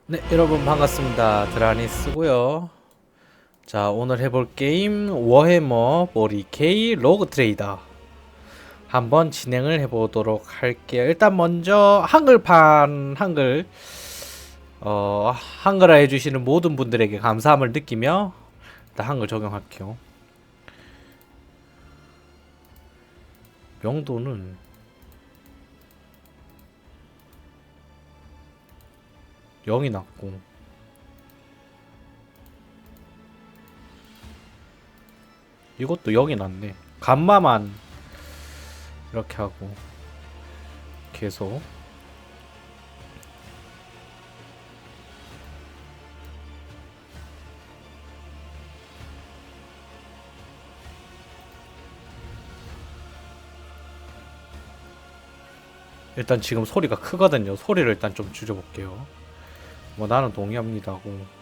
네, 여러분 반갑습니다. 드라니스고요. 자, 오늘 해볼 게임 워해머 40K 로그 트레이더 한번 진행을 해보도록 할게요. 일단 먼저 한글판 한글화 해주시는 모든 분들에게 감사함을 느끼며 일단 한글 적용할게요. 명도는 영이 낮고 이것도 영이 낮네. 감마만 이렇게 하고 계속 일단 지금 소리가 크거든요. 소리를 일단 좀 줄여볼게요. 뭐 나는 동의합니다고.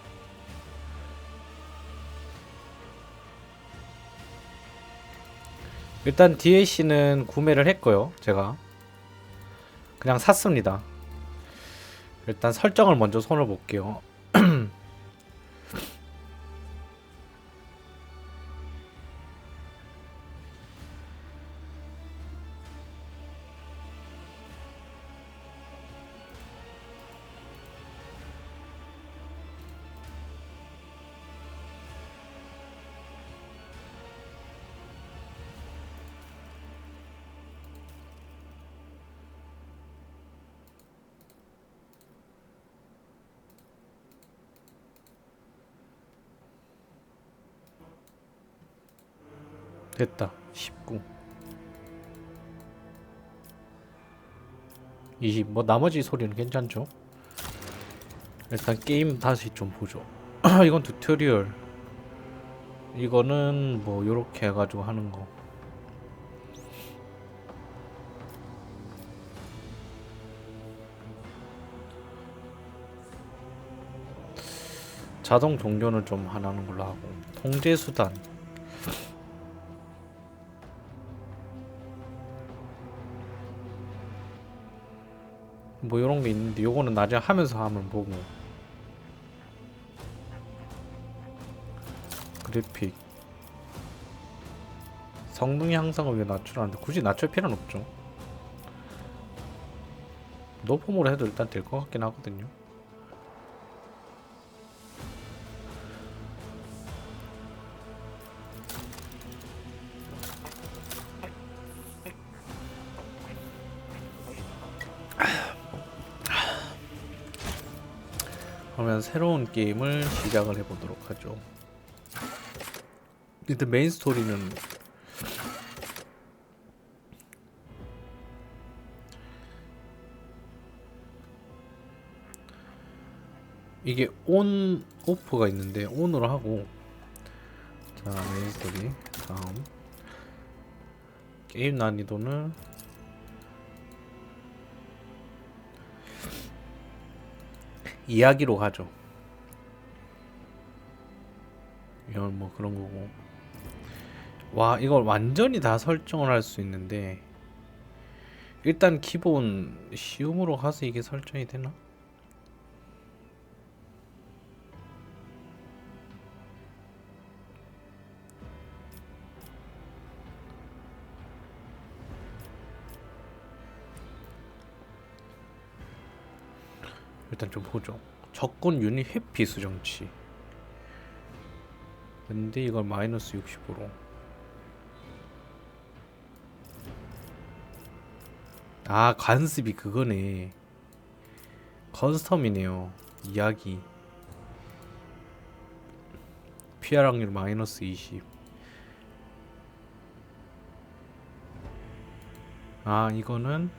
일단 DLC는 구매를 했고요. 제가 그냥 샀습니다. 일단 설정을 먼저 손을 볼게요. 됐다. 19 20 뭐 나머지 소리는 괜찮죠? 일단 게임 다시 좀 보죠. 이건 튜토리얼. 이거는 뭐 요렇게 해가지고 하는 거. 자동 종료는 좀 하는 걸로 하고. 통제 수단. 뭐 요런 게 있는데 요거는 나중에 하면서 하면 보고. 그래픽 성능 향상을 왜 낮추라는데 굳이 낮출 필요는 없죠. 높음으로 해도 일단 될 것 같긴 하거든요. 그러면 새로운 게임을 시작을 해보도록 하죠. 일단 메인 스토리는 이게 온 오프가 있는데 온으로 하고. 자, 메인 스토리 다음 게임 난이도는 이야기로 가죠. 이건 뭐 그런 거고. 와, 이걸 완전히 다 설정을 할 수 있는데 일단 기본 쉬움으로 가서 이게 설정이 되나? 일단 좀 보죠. 적군 유닛 회피 수정치. 근데 이걸 마이너스 60으로. 아, 관습이 그거네. 커스텀이네요. 이야기. PR 확률 마이너스 20. 아, 이거는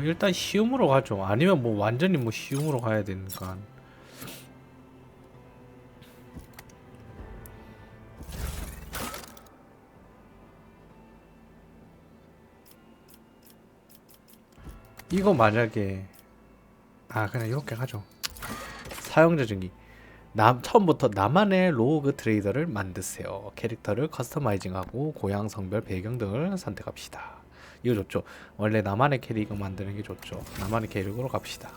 일단 쉬움으로 가죠. 아니면 뭐 완전히 뭐 쉬움으로 가야 되니까. 이거 만약에 그냥 이렇게 가죠. 사용자 증기. 처음부터 나만의 로그 트레이더를 만드세요. 캐릭터를 커스터마이징하고 고향, 성별, 배경 등을 선택합시다. 이거 좋죠. 원래 나만의 캐릭터 만드는 게 좋죠. 나만의 캐릭으로 갑시다.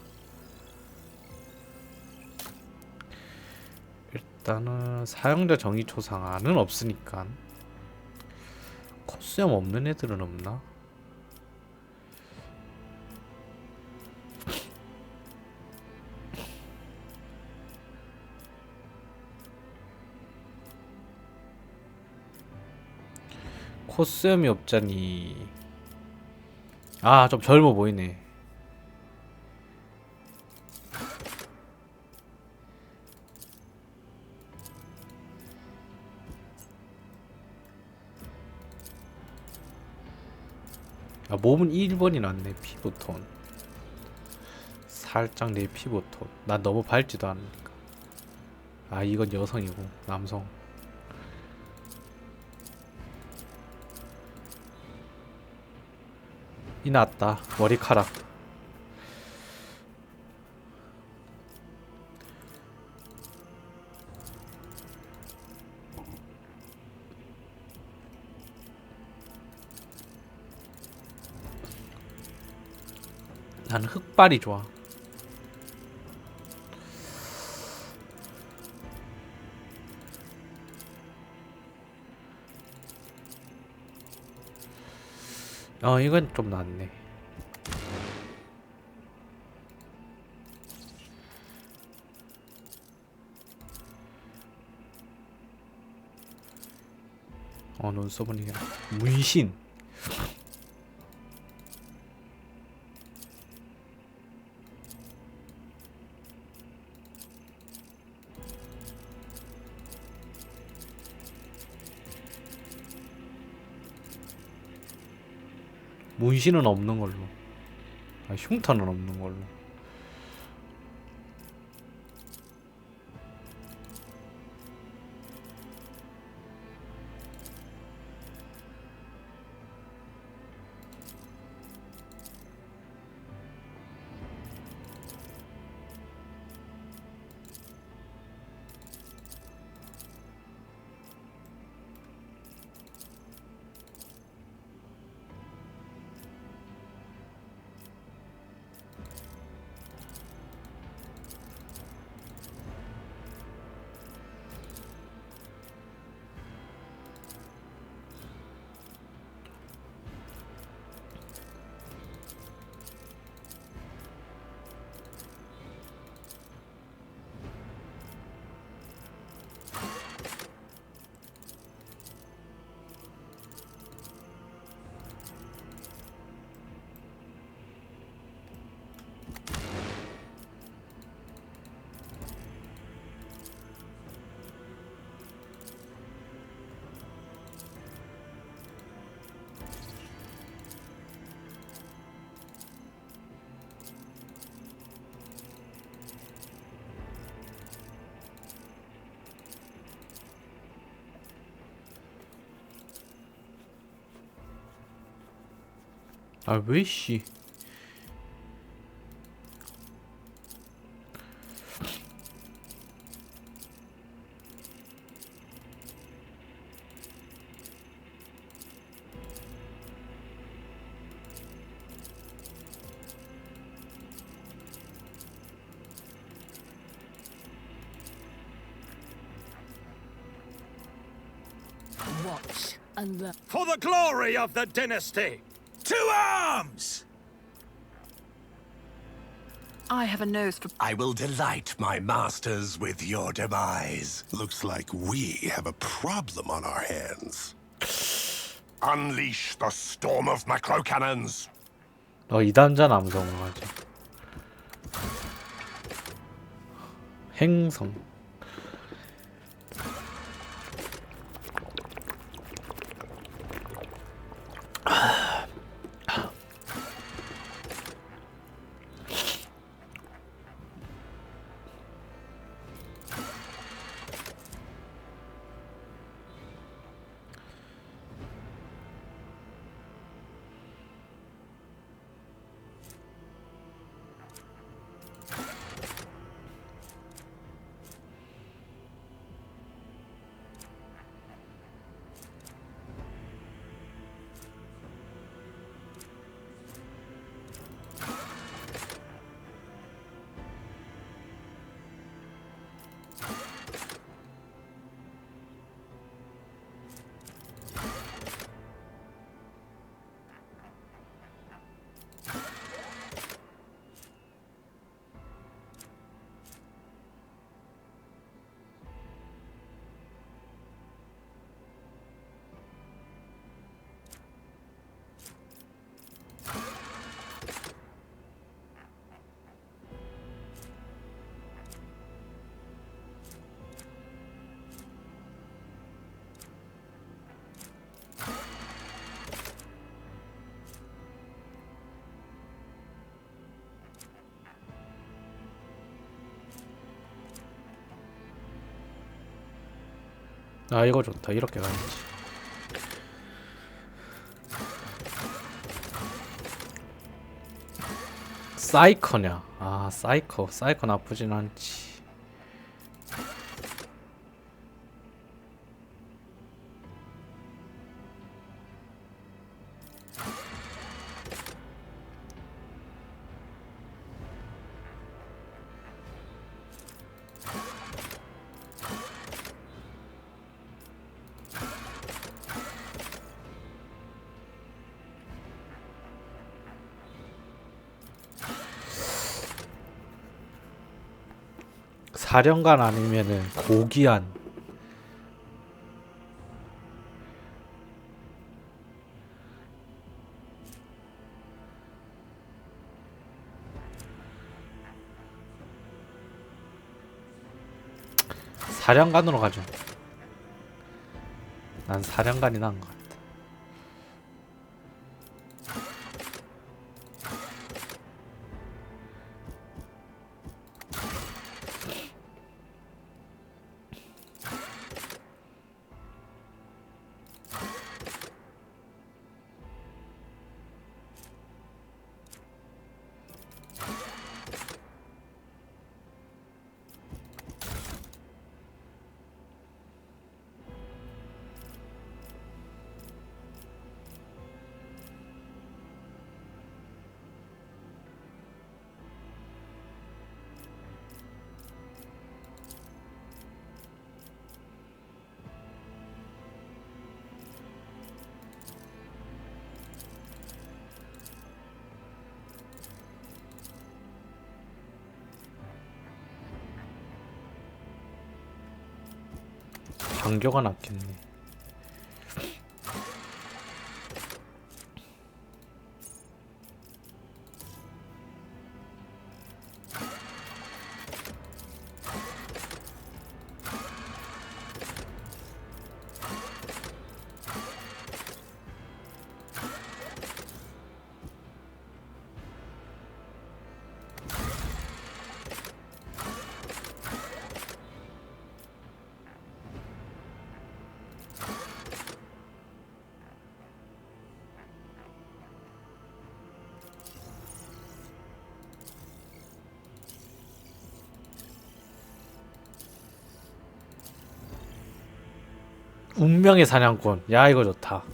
일단은 사용자 정의 초상화는 없으니까. 코스염 없는 애들은 없나? 코스염이 없자니. 아, 좀 젊어 보이네. 아, 몸은 1번이 낫네. 피부톤 살짝 내 피부톤. 난 너무 밝지도 않으니까. 아, 이건 여성이고 남성. 이 낫다. 머리카락. 나는 흑발이 좋아. 이건 좀 낫네. 눈썹은 이게 문신. 문신은 없는 걸로. 아, 흉터는 없는 걸로. 아, 왜 씨. Watch and learn. For the glory of the dynasty! To arms! I have a nose for. I will delight my masters with your demise. Looks like we have a problem on our hands. Unleash the storm of macro cannons. 이단자 남성을 하지. 행성. 아 이거 좋다. 이렇게 가야지. 사이커냐? 아 사이커 나쁘진 않지. 사령관 아니면은 고귀한. 사령관으로 가죠. 난 사령관이 나은 것 같아. 반교가 낫겠네. 운명의 사냥꾼. 야 이거 좋다.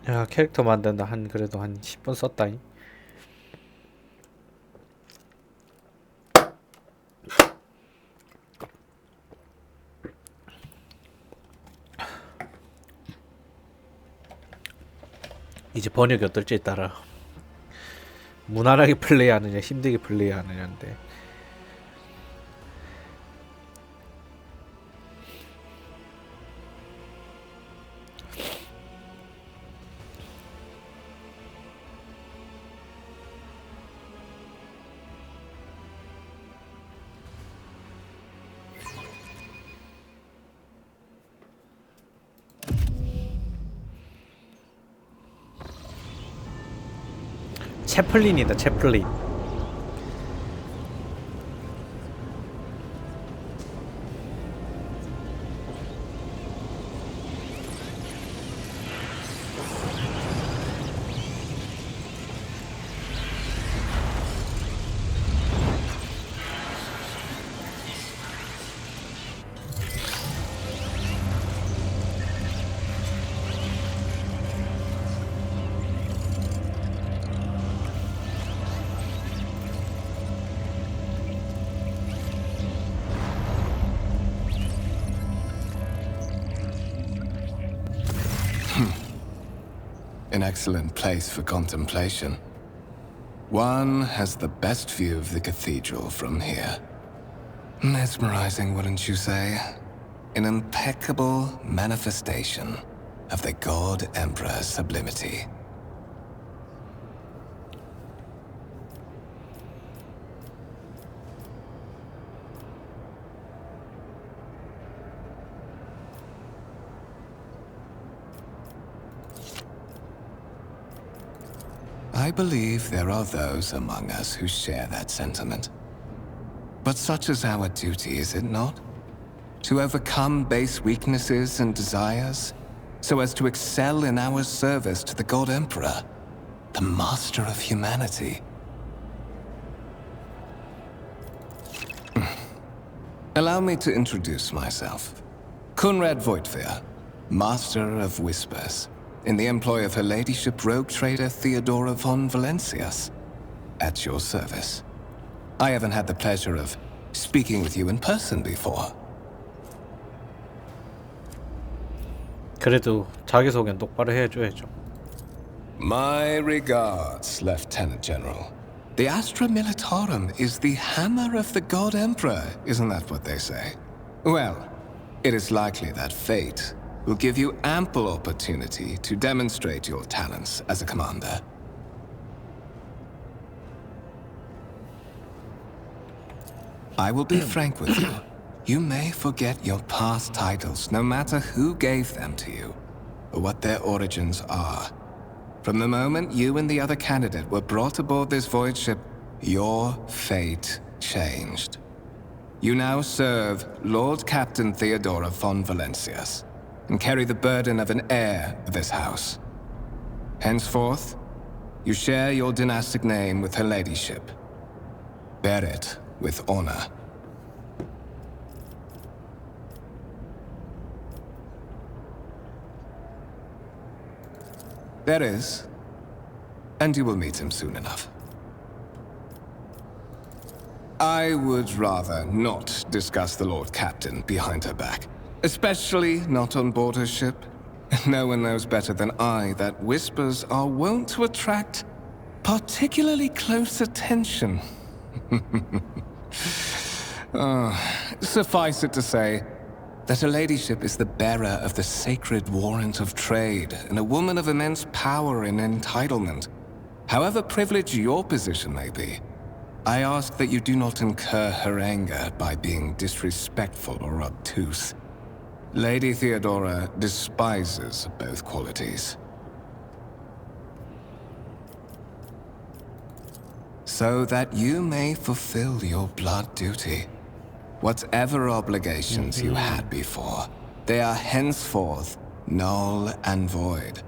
야 캐릭터 만든다 한 그래도 한 10분 썼다잉. 이제 번역이 어떨지에 따라 무난하게 플레이하느냐 힘들게 플레이하느냐인데 채플린이다 채플린. An excellent place for contemplation. One has the best view of the cathedral from here. Mesmerizing, wouldn't you say? An impeccable manifestation of the God Emperor's sublimity. I believe there are those among us who share that sentiment. But such is our duty, is it not? To overcome base weaknesses and desires, so as to excel in our service to the God Emperor, the master of humanity. Allow me to introduce myself. Conrad Voigtveer, Master of Whispers, in the employ of Her Ladyship Rogue Trader Theodora von Valencias, at your service. I haven't had the pleasure of speaking with you in person before. 그래도 자기소개는 똑바로 해줘야죠. My regards, Lieutenant General. The Astra Militarum is the hammer of the God Emperor, isn't that what they say? Well, it is likely that fate will give you ample opportunity to demonstrate your talents as a commander. I will be frank with you. You may forget your past titles, no matter who gave them to you, or what their origins are. From the moment you and the other candidate were brought aboard this void ship, your fate changed. You now serve Lord Captain Theodora von Valencias, and carry the burden of an heir of this house. Henceforth, you share your dynastic name with Her Ladyship. Bear it with honor. There is, and you will meet him soon enough. I would rather not discuss the Lord Captain behind her back, especially not on board her ship. No one knows better than I that whispers are wont to attract particularly close attention. Suffice it to say that Her Ladyship is the bearer of the sacred warrant of trade and a woman of immense power and entitlement. However privileged your position may be, I ask that you do not incur her anger by being disrespectful or obtuse. Lady Theodora despises both qualities. So that you may fulfill your blood duty. Whatever obligations you had before, they are henceforth null and void.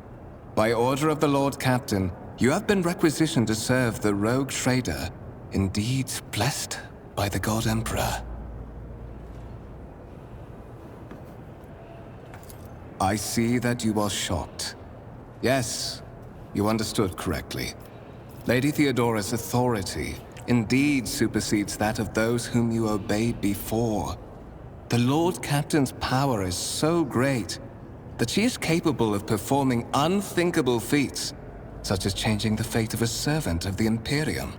By order of the Lord Captain, you have been requisitioned to serve the rogue trader, indeed blessed by the God Emperor. I see that you are shocked. Yes, you understood correctly. Lady Theodora's authority indeed supersedes that of those whom you obeyed before. The Lord Captain's power is so great that she is capable of performing unthinkable feats, such as changing the fate of a servant of the Imperium.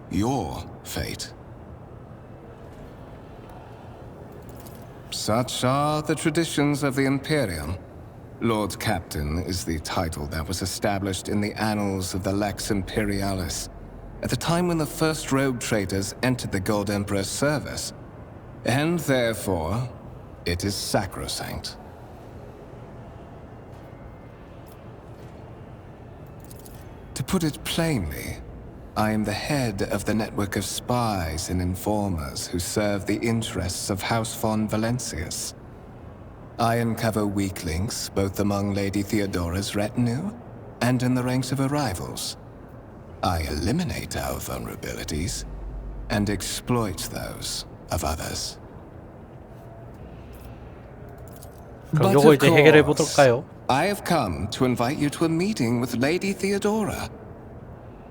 Your fate. Such are the traditions of the Imperium. Lord Captain is the title that was established in the annals of the Lex Imperialis at the time when the first rogue traders entered the God Emperor's service, and therefore, it is sacrosanct. To put it plainly, I am the head of the network of spies and informers who serve the interests of House von Valencias. I uncover weak links both among Lady Theodora's retinue and in the ranks of her rivals. I eliminate our vulnerabilities and exploit those of others. 그럼 요거 이제 해결해 보도록까요? I have come to invite you to a meeting with Lady Theodora.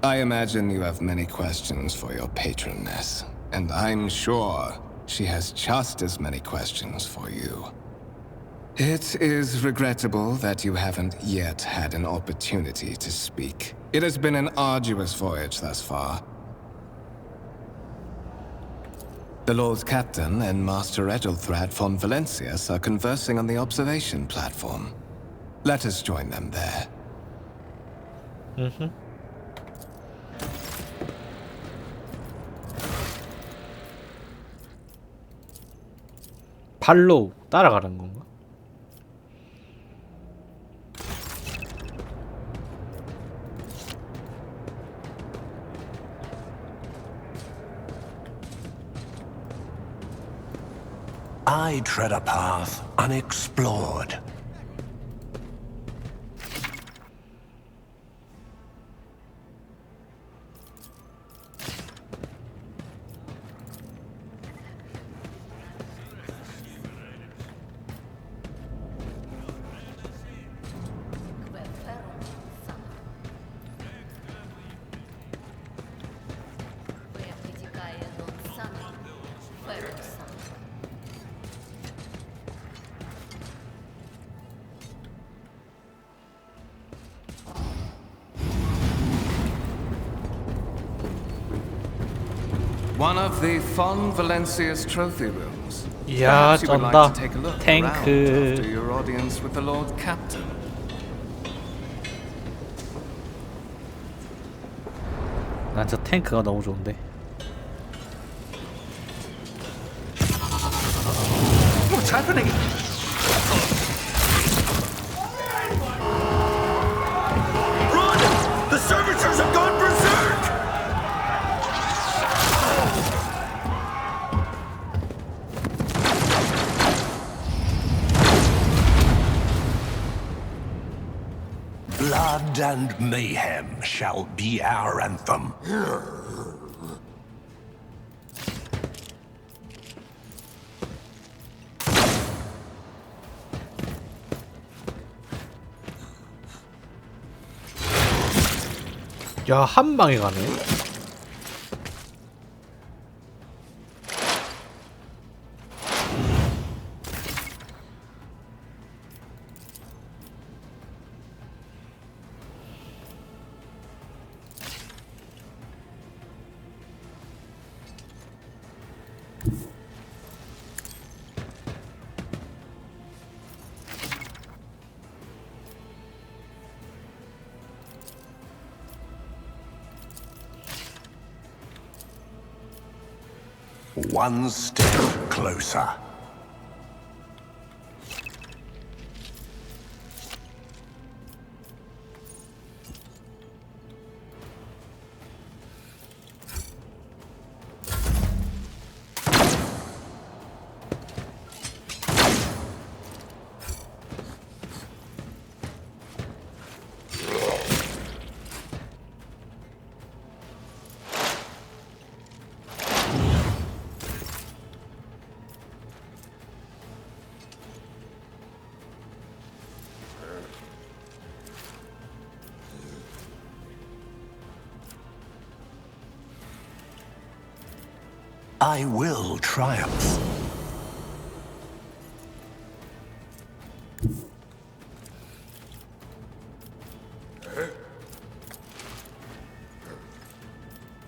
I imagine you have many questions for your patroness, and I'm sure she has just as many questions for you. It is regrettable that you haven't yet had an opportunity to speak. It has been an arduous voyage thus far. The Lord Captain and Master Edelthrad von Valencius are conversing on the observation platform. Let us join them there. 발로 따라가는 건가? I tread a path unexplored. One of the Von Valencius trophy rooms. 이야, Perhaps you would like 쩐다. to take a look 탱크. around after your audience with the Lord Captain. 난 저 탱크가 너무 좋은데. What's happening? Run! The servitors have gone berserk! Blood and mayhem shall be our anthem. 야, 한 방에 가네. One step closer. I will triumph.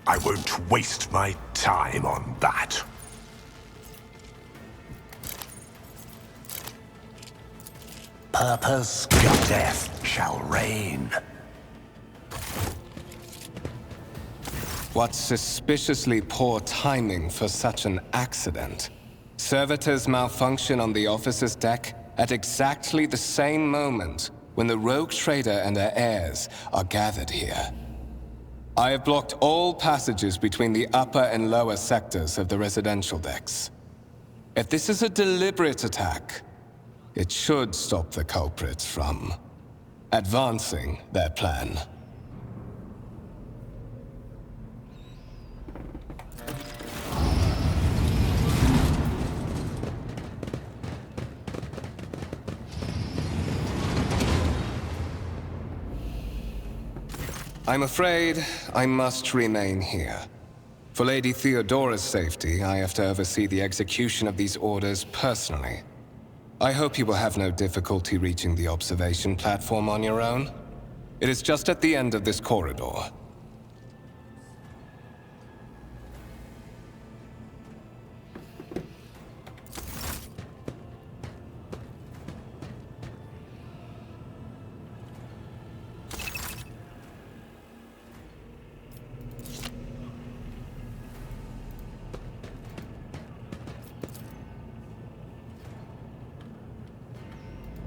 I won't waste my time on that. Purpose, death shall reign. What suspiciously poor timing for such an accident. Servitors malfunction on the officer's deck at exactly the same moment when the rogue trader and her heirs are gathered here. I have blocked all passages between the upper and lower sectors of the residential decks. If this is a deliberate attack, it should stop the culprits from advancing their plan. I'm afraid I must remain here. For Lady Theodora's safety, I have to oversee the execution of these orders personally. I hope you will have no difficulty reaching the observation platform on your own. It is just at the end of this corridor.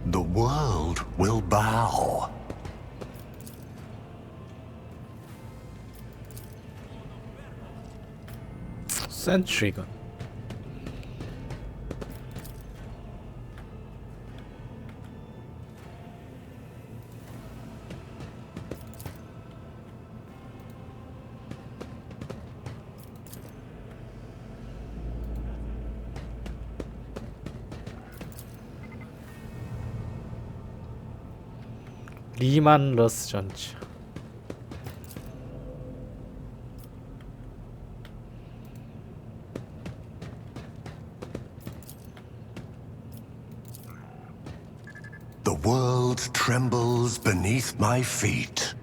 The world will bow. 센트리건. 리만 러스 전차. The world trembles beneath my feet.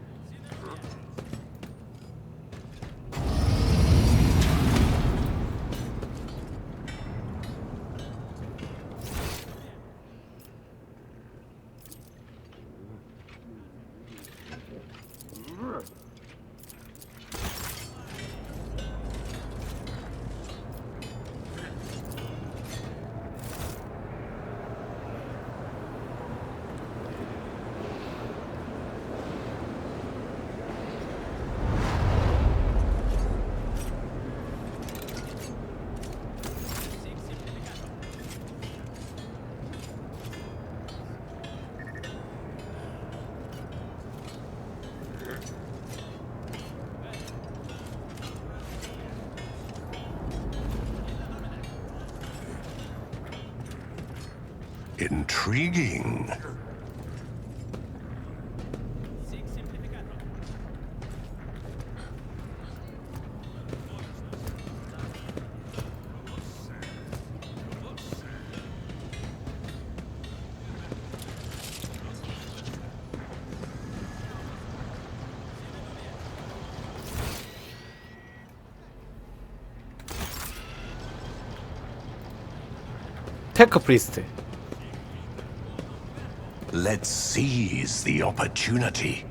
Intriguing. 테크 프리스트. Let's seize the opportunity.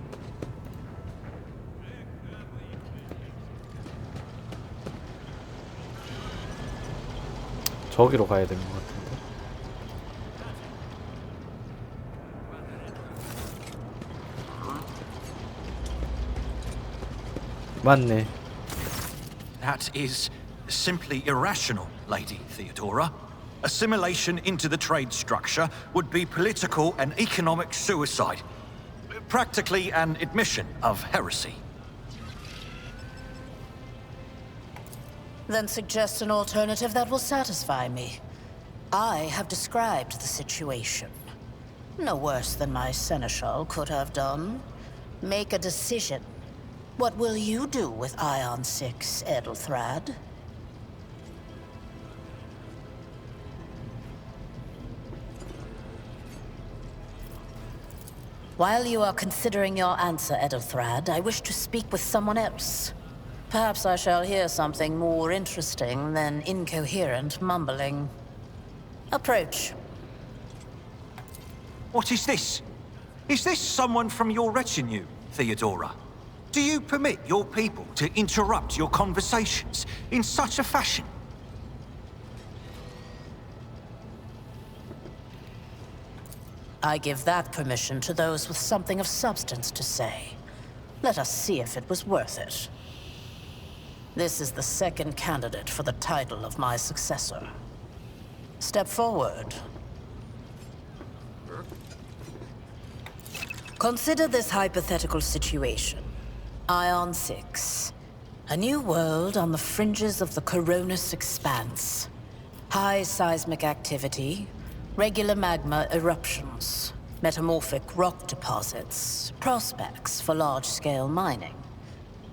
저기로 가야 되는 것 같은데. 맞네. That is simply irrational, Lady Theodora. Assimilation into the trade structure would be political and economic suicide. Practically an admission of heresy. Then suggest an alternative that will satisfy me. I have described the situation. No worse than my seneschal could have done. Make a decision. What will you do with Ion 6, Edelthrad? While you are considering your answer, Edelthrad, I wish to speak with someone else. Perhaps I shall hear something more interesting than incoherent mumbling. Approach. What is this? Is this someone from your retinue, Theodora? Do you permit your people to interrupt your conversations in such a fashion? I give that permission to those with something of substance to say. Let us see if it was worth it. This is the second candidate for the title of my successor. Step forward. Consider this hypothetical situation. Ion 6. A new world on the fringes of the Coronis expanse. High seismic activity, regular magma eruptions, metamorphic rock deposits, prospects for large-scale mining.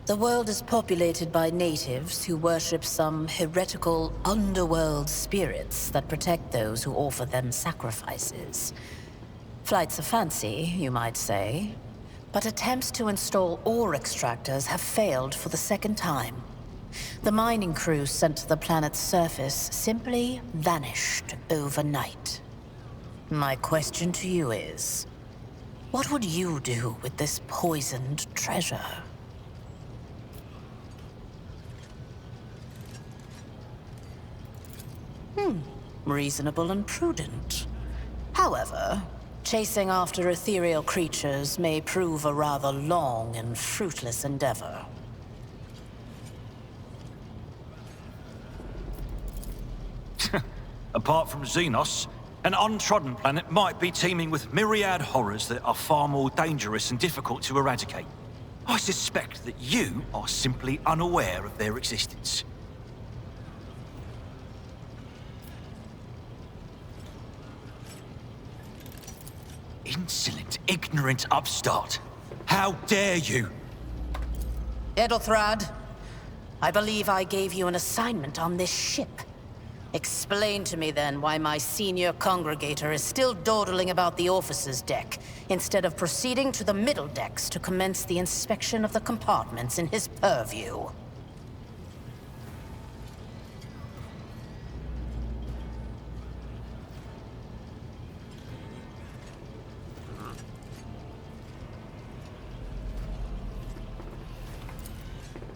The world is populated by natives who worship some heretical underworld spirits that protect those who offer them sacrifices. Flights of fancy, you might say, but attempts to install ore extractors have failed for the second time. The mining crews sent to the planet's surface simply vanished overnight. My question to you is, what would you do with this poisoned treasure? Reasonable and prudent. However, chasing after ethereal creatures may prove a rather long and fruitless endeavor. Apart from Xenos, an untrodden planet might be teeming with myriad horrors that are far more dangerous and difficult to eradicate. I suspect that you are simply unaware of their existence. Insolent, ignorant upstart. How dare you? Edelthrad, I believe I gave you an assignment on this ship. Explain to me then why my senior congregator is still dawdling about the officer's deck, instead of proceeding to the middle decks to commence the inspection of the compartments in his purview.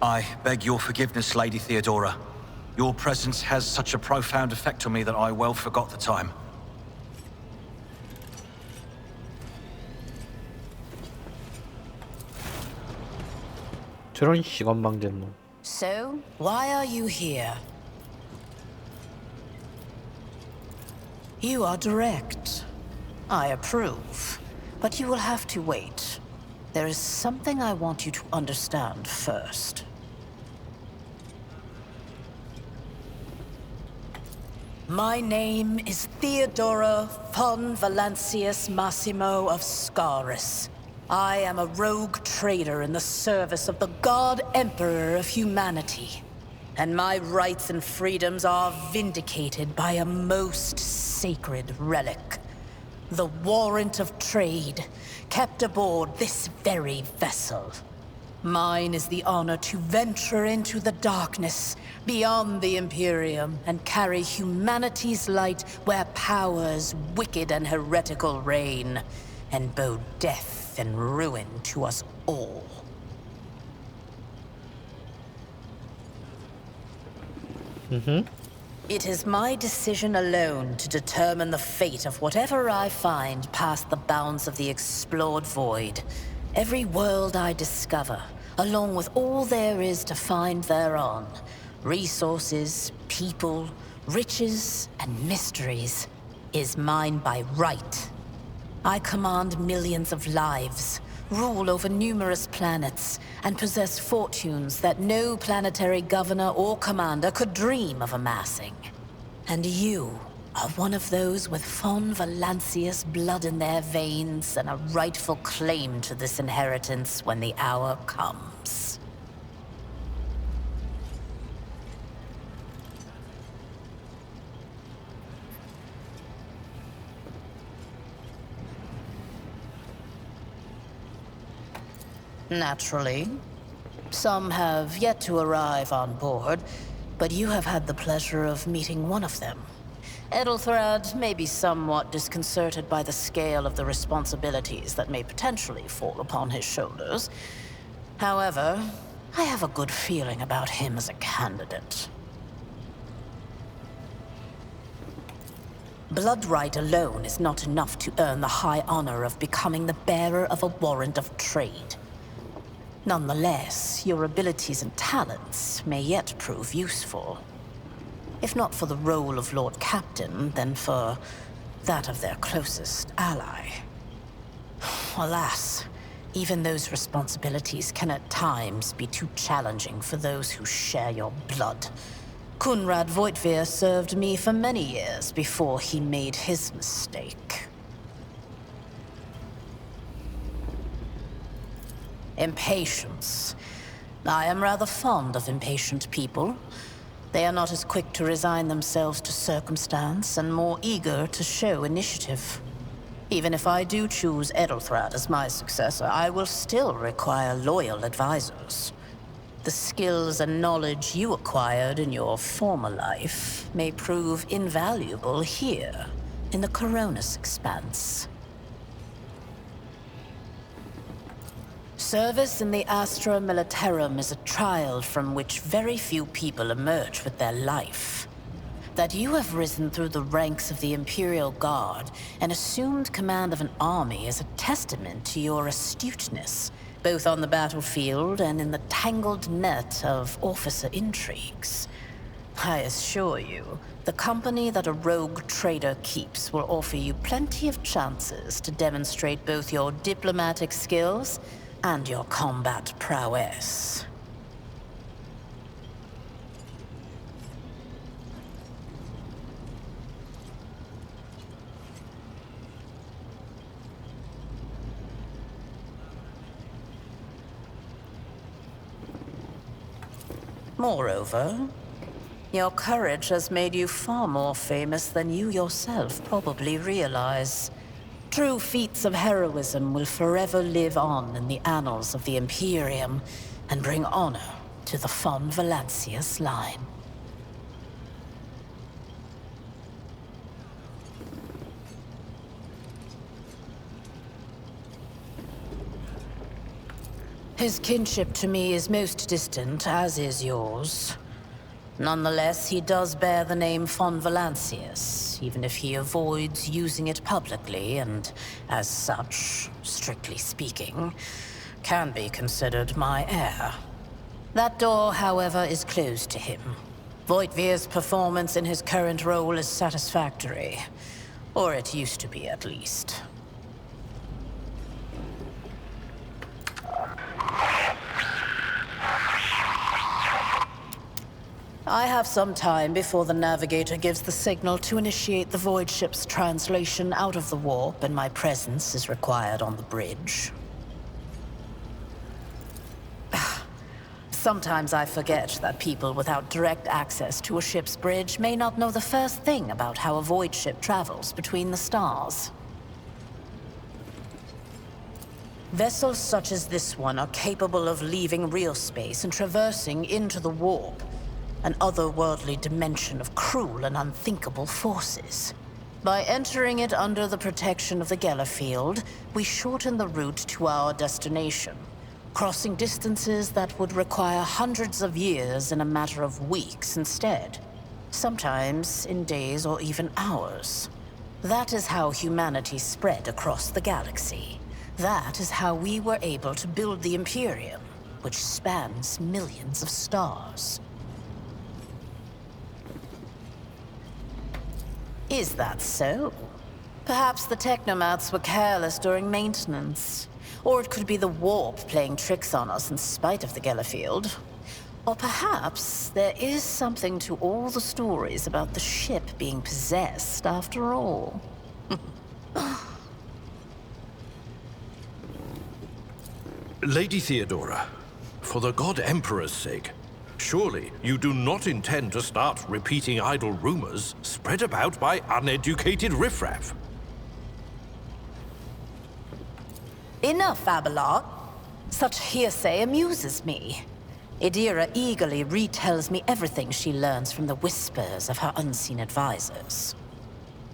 I beg your forgiveness, Lady Theodora. Your presence has such a profound effect on me that I well forgot the time. 저런 시건방진 놈. So, why are you here? You are direct. I approve. But you will have to wait. There is something I want you to understand first. My name is Theodora von Valancius Massimo of Scaris. I am a rogue trader in the service of the God Emperor of humanity. And my rights and freedoms are vindicated by a most sacred relic. The warrant of trade, kept aboard this very vessel. Mine is the honor to venture into the darkness, beyond the Imperium, and carry humanity's light where powers wicked and heretical reign, and bow death and ruin to us all. It is my decision alone to determine the fate of whatever I find past the bounds of the explored void. Every world I discover, along with all there is to find thereon, resources, people, riches, and mysteries, is mine by right. I command millions of lives, rule over numerous planets, and possess fortunes that no planetary governor or commander could dream of amassing. And you are one of those with von Valancius blood in their veins and a rightful claim to this inheritance when the hour comes. Naturally. Some have yet to arrive on board, but you have had the pleasure of meeting one of them. Edelthrad may be somewhat disconcerted by the scale of the responsibilities that may potentially fall upon his shoulders. However, I have a good feeling about him as a candidate. Blood right alone is not enough to earn the high honor of becoming the bearer of a warrant of trade. Nonetheless, your abilities and talents may yet prove useful. If not for the role of Lord Captain, then for that of their closest ally. Alas, even those responsibilities can at times be too challenging for those who share your blood. Kunrad Voitvir served me for many years before he made his mistake. Impatience. I am rather fond of impatient people. They are not as quick to resign themselves to circumstance and more eager to show initiative. Even if I do choose Edelthrad as my successor, I will still require loyal advisors. The skills and knowledge you acquired in your former life may prove invaluable here, in the Coronis Expanse. Service in the Astra Militarum is a trial from which very few people emerge with their life. That you have risen through the ranks of the Imperial Guard and assumed command of an army is a testament to your astuteness, both on the battlefield and in the tangled net of officer intrigues. I assure you, the company that a rogue trader keeps will offer you plenty of chances to demonstrate both your diplomatic skills and your combat prowess. Moreover, your courage has made you far more famous than you yourself probably realize. True feats of heroism will forever live on in the annals of the Imperium and bring honor to the von Valancius line. His kinship to me is most distant, as is yours. Nonetheless, he does bear the name von Valancius, even if he avoids using it publicly and, as such, strictly speaking, can be considered my heir. That door, however, is closed to him. Voigtvir's performance in his current role is satisfactory. Or it used to be, at least. I have some time before the navigator gives the signal to initiate the void ship's translation out of the warp, and my presence is required on the bridge. Sometimes I forget that people without direct access to a ship's bridge may not know the first thing about how a void ship travels between the stars. Vessels such as this one are capable of leaving real space and traversing into the warp, an otherworldly dimension of cruel and unthinkable forces. By entering it under the protection of the Gellerfield, we shorten the route to our destination, crossing distances that would require hundreds of years in a matter of weeks instead, sometimes in days or even hours. That is how humanity spread across the galaxy. That is how we were able to build the Imperium, which spans millions of stars. Is that so? Perhaps the technomats were careless during maintenance. Or it could be the warp playing tricks on us in spite of the Gellerfield. Or perhaps there is something to all the stories about the ship being possessed after all. Lady Theodora, for the God Emperor's sake, surely you do not intend to start repeating idle rumors spread about by uneducated riffraff. Enough, Abelard. Such hearsay amuses me. Idira eagerly retells me everything she learns from the whispers of her unseen advisors.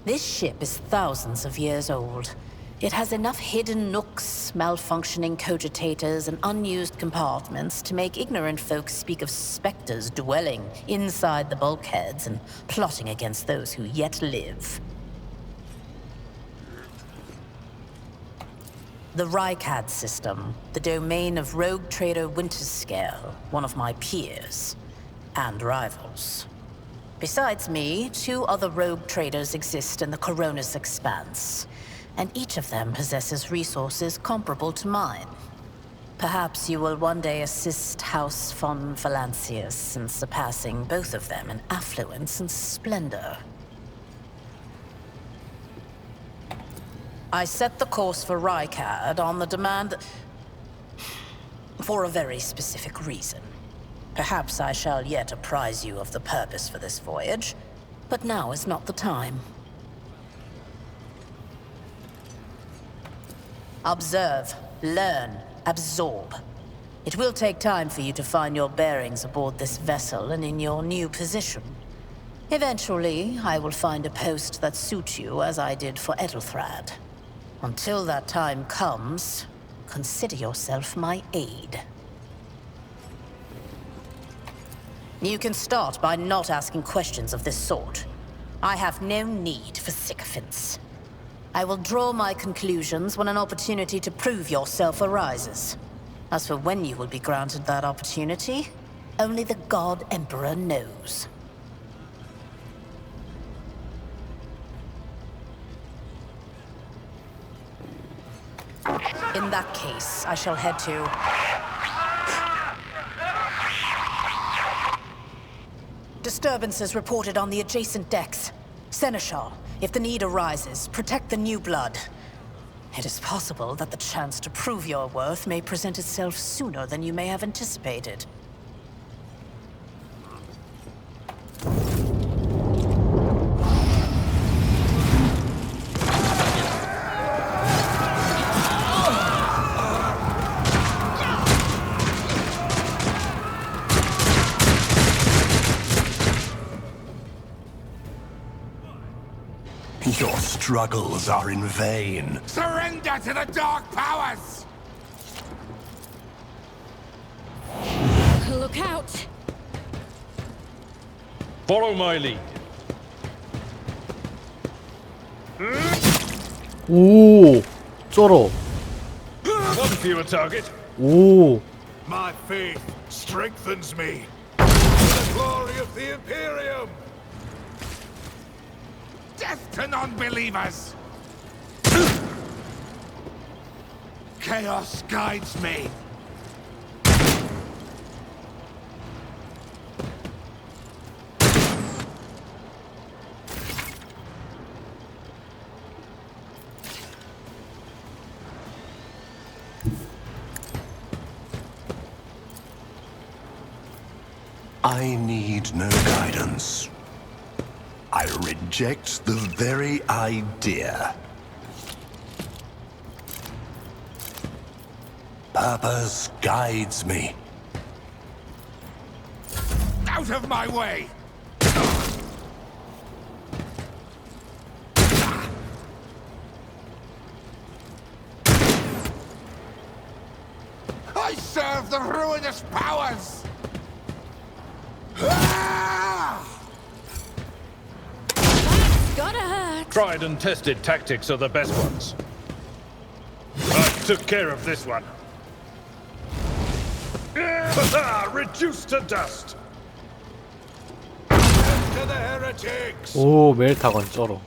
This ship is thousands of years old. It has enough hidden nooks, malfunctioning cogitators, and unused compartments to make ignorant folks speak of specters dwelling inside the bulkheads and plotting against those who yet live. The Rykad system, the domain of rogue trader Winterscale, one of my peers, and rivals. Besides me, 2 other rogue traders exist in the Coronis Expanse, and each of them possesses resources comparable to mine. Perhaps you will one day assist House von Valancius in surpassing both of them in affluence and splendor. I set the course for Rykad on the demand... For a very specific reason. Perhaps I shall yet apprise you of the purpose for this voyage, but now is not the time. Observe, learn, absorb. It will take time for you to find your bearings aboard this vessel and in your new position. Eventually, I will find a post that suits you as I did for Ethelthrad. Until that time comes, consider yourself my aide. You can start by not asking questions of this sort. I have no need for sycophants. I will draw my conclusions when an opportunity to prove yourself arises. As for when you will be granted that opportunity, only the God Emperor knows. In that case, I shall head to... Disturbances reported on the adjacent decks. Seneschal, if the need arises, protect the new blood. It is possible that the chance to prove your worth may present itself sooner than you may have anticipated. Your struggles are in vain. Surrender to the dark powers! Look out! Follow my lead. 오, 쩔어. One fewer target. 오, My faith strengthens me. For the glory of the Imperium! Death to non-believers! Chaos guides me. I need no guidance. I reject the very idea. Purpose guides me. Out of my way! I serve the ruinous powers! Ah! Gotta hurt! Tried and tested tactics are the best ones. I took care of this one. Reduced to dust. To the heretics! 오, 멜타건 쩔어.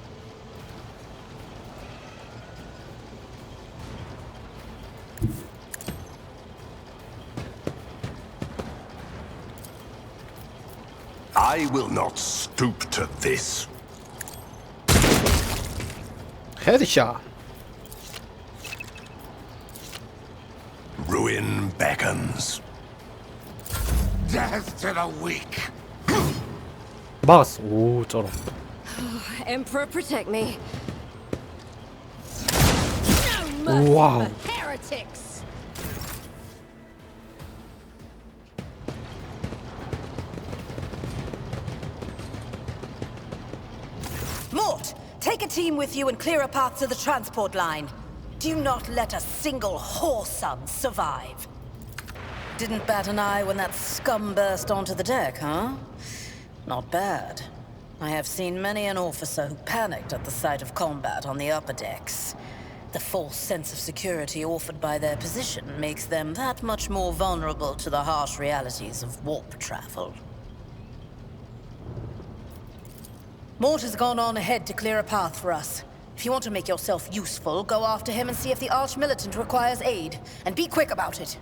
I will not stoop to this. 헤드샷. Ruin beckons. Death to the weak! 막았어. 오, 쩔어. Emperor, protect me. No mercy Wow. for heretics! Mort, take a team with you and clear a path to the transport line. Do not let a single whoreson survive. Didn't bat an eye when that scum burst onto the deck, huh? Not bad. I have seen many an officer who panicked at the sight of combat on the upper decks. The false sense of security offered by their position makes them that much more vulnerable to the harsh realities of warp travel. Mort has gone on ahead to clear a path for us. If you want to make yourself useful, go after him and see if the Arch-Militant requires aid. And be quick about it.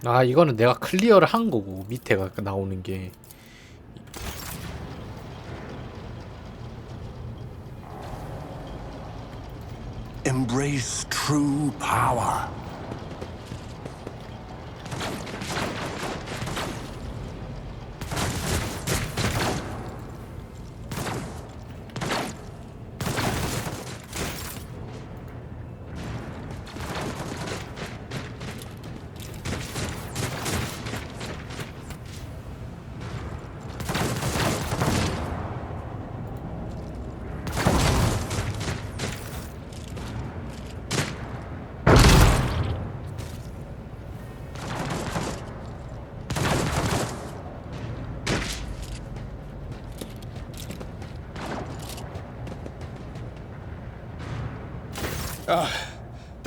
아 이거는 내가 클리어를 한 거고 밑에가 나오는 게. Embrace true power.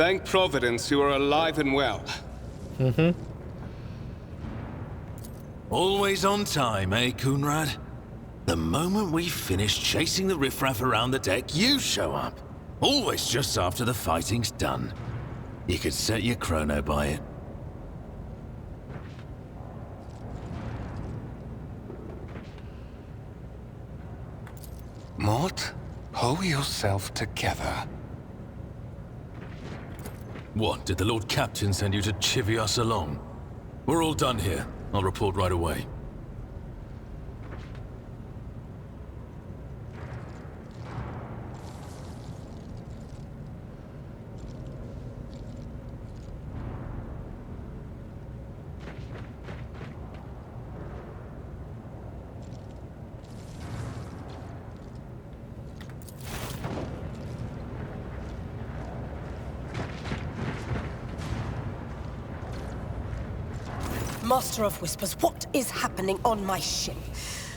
Thank Providence you are alive and well. Always on time, eh, Coonrad? The moment we finish chasing the riffraff around the deck, you show up. Always just after the fighting's done. You could set your chrono by it. Mort, pull yourself together. What, did the Lord Captain send you to chivvy us along? We're all done here. I'll report right away. Master of Whispers, what is happening on my ship?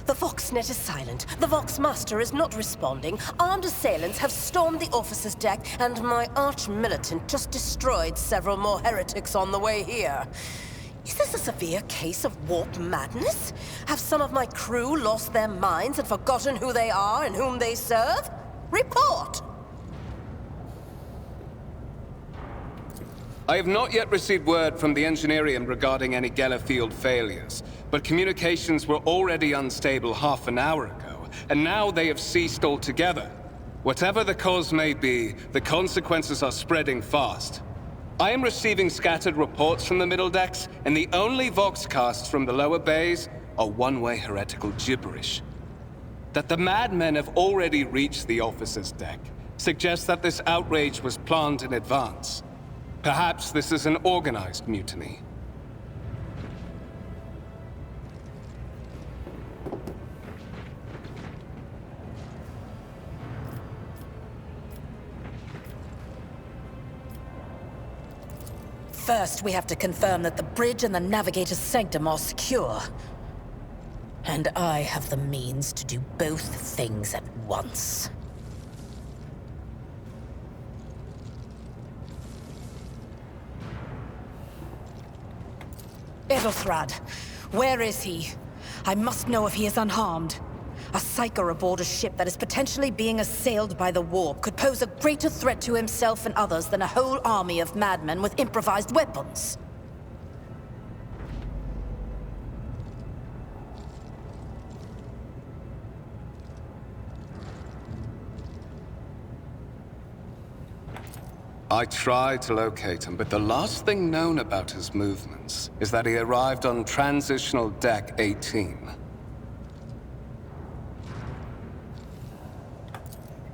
The Voxnet is silent. The Vox Master is not responding. Armed assailants have stormed the officer's deck, and my arch-militant just destroyed several more heretics on the way here. Is this a severe case of warp madness? Have some of my crew lost their minds and forgotten who they are and whom they serve? Report! I have not yet received word from the Engineerium regarding any Geller field failures, but communications were already unstable half an hour ago, and now they have ceased altogether. Whatever the cause may be, the consequences are spreading fast. I am receiving scattered reports from the middle decks, and the only voxcasts from the lower bays are one-way heretical gibberish. That the madmen have already reached the officer's deck suggests that this outrage was planned in advance. Perhaps this is an organized mutiny. First, we have to confirm that the bridge and the navigator's sanctum are secure. And I have the means to do both things at once. Edelthrad, where is he? I must know if he is unharmed. A psyker aboard a ship that is potentially being assailed by the warp could pose a greater threat to himself and others than a whole army of madmen with improvised weapons. I tried to locate him, but the last thing known about his movements is that he arrived on Transitional Deck 18.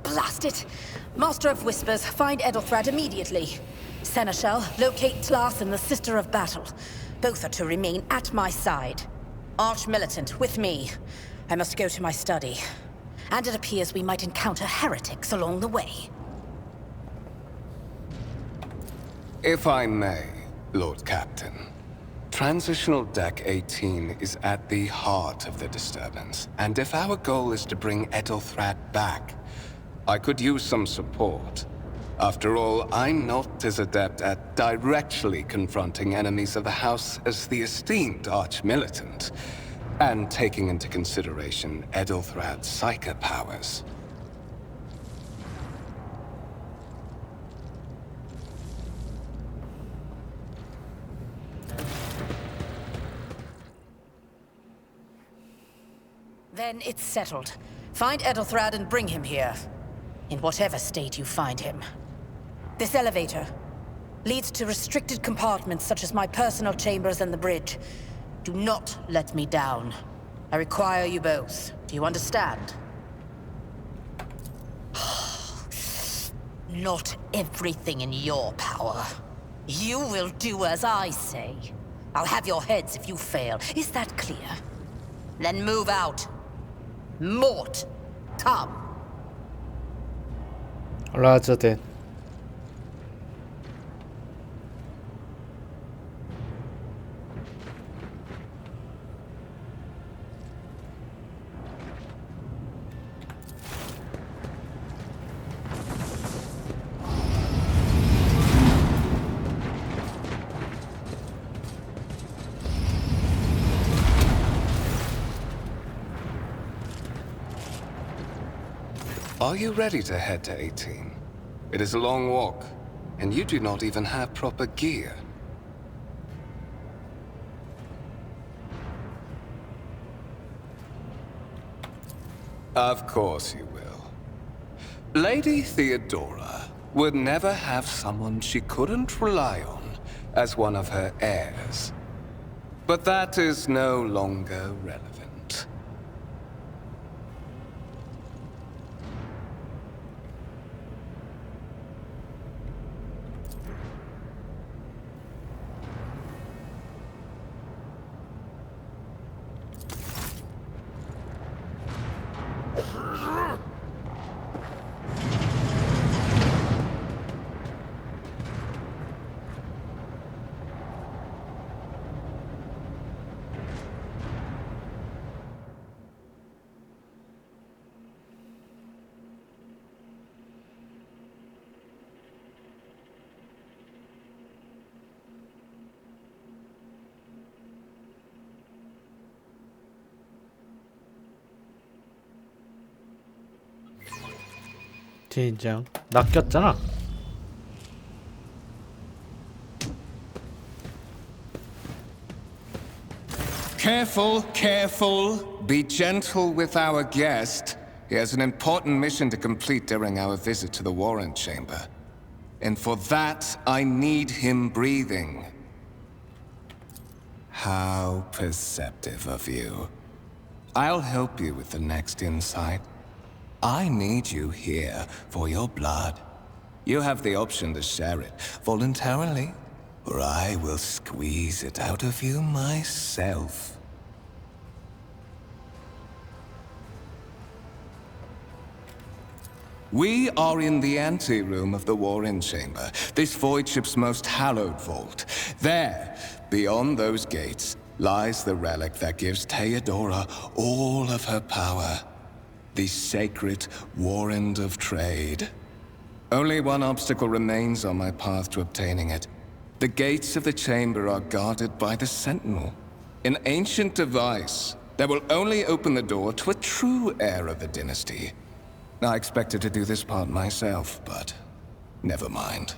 Blast it! Master of Whispers, find Edelthrad immediately. Seneschal, locate Tlas and the Sister of Battle. Both are to remain at my side. Arch-militant, with me. I must go to my study. And it appears we might encounter heretics along the way. If I may, Lord Captain. Transitional Deck 18 is at the heart of the disturbance, and if our goal is to bring Edelthrad back, I could use some support. After all, I'm not as adept at directly confronting enemies of the House as the esteemed Arch-Militant, and taking into consideration Edelthrad's psyker powers. Then it's settled. Find Ethelthrad and bring him here. In whatever state you find him. This elevator leads to restricted compartments such as my personal chambers and the bridge. Do not let me down. I require you both. Do you understand? Not everything in your power. You will do as I say. I'll have your heads if you fail. Is that clear? Then move out. Mort, come. Roger that. Are you ready to head to 18? It is a long walk, and you do not even have proper gear. Of course you will. Lady Theodora would never have someone she couldn't rely on as one of her heirs. But that is no longer relevant. 진짜 낚였잖아. Careful, careful. Be gentle with our guest. He has an important mission to complete during our visit to the Warrant Chamber. And for that, I need him breathing. How perceptive of you. I'll help you with the next insight. I need you here for your blood. You have the option to share it voluntarily, or I will squeeze it out of you myself. We are in the anteroom of the Warren Chamber, this void ship's most hallowed vault. There, beyond those gates, lies the relic that gives Theodora all of her power. The sacred Warrant of Trade. Only one obstacle remains on my path to obtaining it. The gates of the chamber are guarded by the Sentinel, an ancient device that will only open the door to a true heir of the dynasty. I expected to do this part myself, but never mind.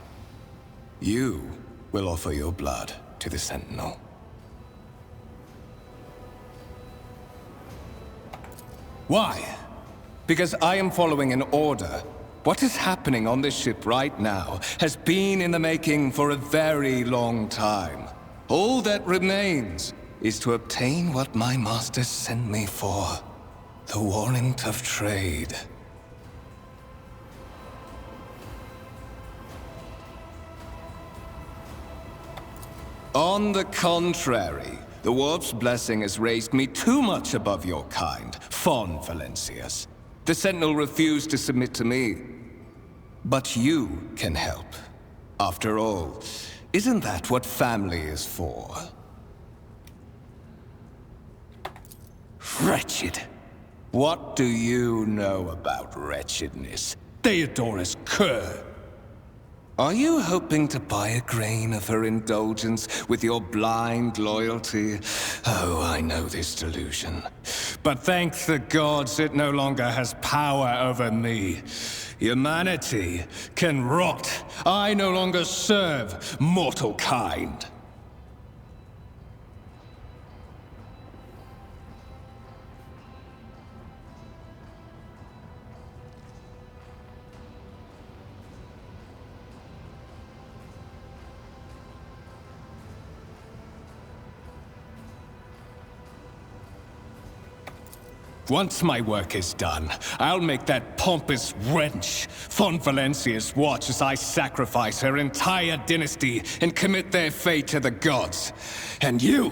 You will offer your blood to the Sentinel. Why? Because I am following an order. What is happening on this ship right now has been in the making for a very long time. All that remains is to obtain what my master sent me for. The Warrant of Trade. On the contrary, the Warp's blessing has raised me too much above your kind, Fon Valencius. The Sentinel refused to submit to me. But you can help. After all, isn't that what family is for? Wretched. What do you know about wretchedness? Theodora's cur. Are you hoping to buy a grain of her indulgence with your blind loyalty? Oh, I know this delusion. But thank the gods it no longer has power over me. Humanity can rot. I no longer serve mortal kind. Once my work is done, I'll make that pompous wench von Valencius watch as I sacrifice her entire dynasty and commit their fate to the gods. And you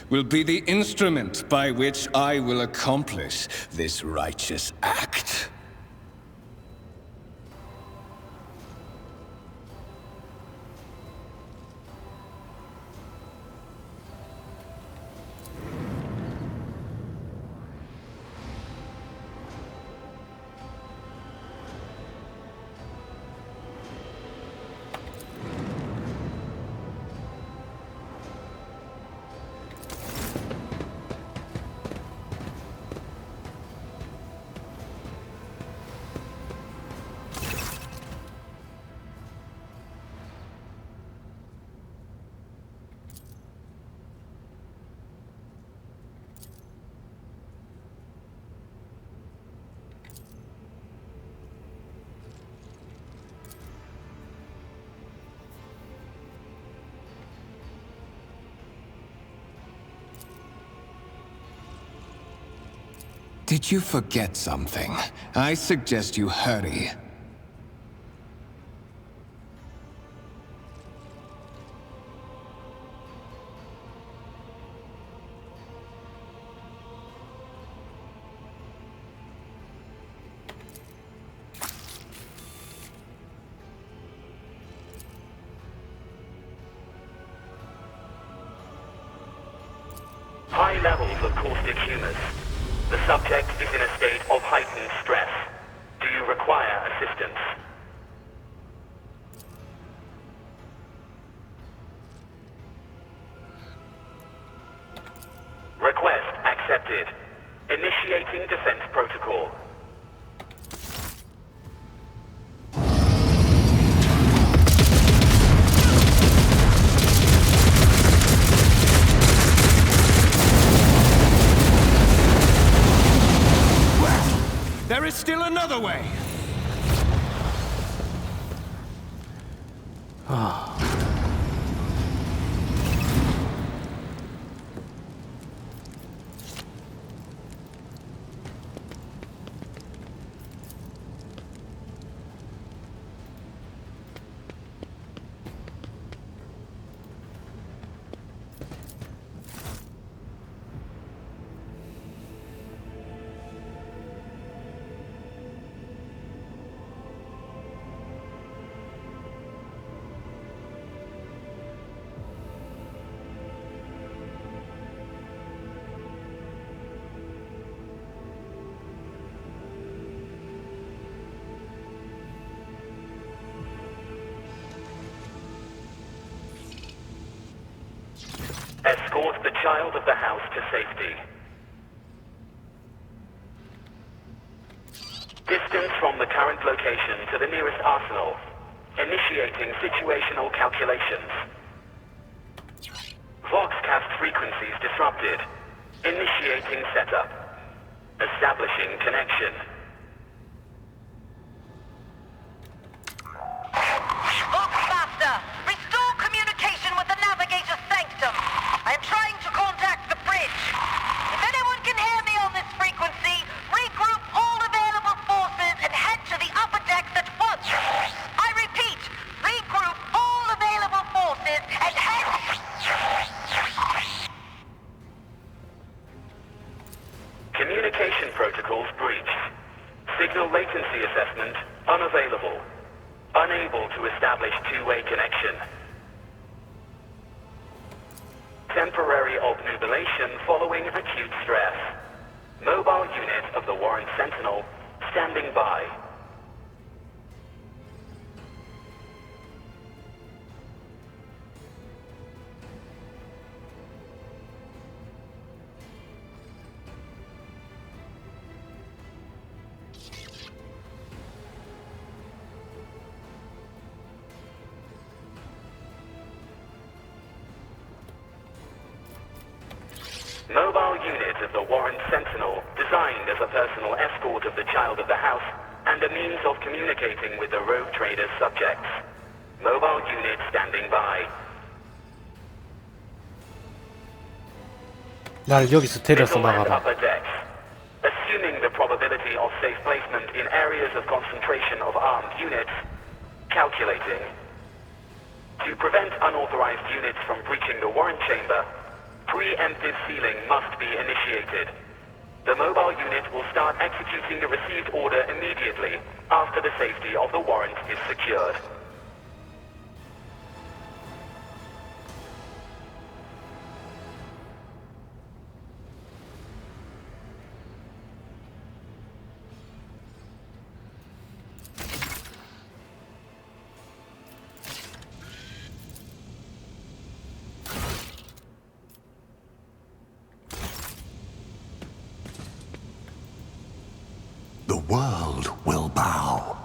will be the instrument by which I will accomplish this righteous act. Did you forget something? I suggest you hurry. High levels of caustic humours. The subject is in a state of heightened stress. Do you require assistance? Request accepted. Initiating defense protocol. There is still another way. Escort the child of the house to safety. Distance from the current location to the nearest arsenal. Initiating situational calculations. Voxcast frequencies disrupted. Initiating setup. Establishing connection. Voxmaster, restore communication with the navigator's sanctum. I am trying to contact the bridge. If anyone can hear me on this frequency, regroup all available forces and head to the upper decks at once. I repeat, regroup all available forces and head... Communication protocols breached. Signal latency assessment unavailable. Unable to establish two-way connection. Temporary obnubilation following acute stress. Mobile unit of the Warren Sentinel standing by. Mobile unit of the Warren Sentinel, designed as a personal escort of the child of the house and a means of communicating with the rogue trader's subjects. Mobile unit standing by. 날 여기서 데려서 Middle and 나가라. upper decks. Assuming the probability of safe placement in areas of concentration of armed units, calculating. To prevent unauthorized units from breaching the warrant chamber, preemptive sealing must be initiated. The mobile unit will start executing the received order immediately after the safety of the warrant is secured. The world will bow.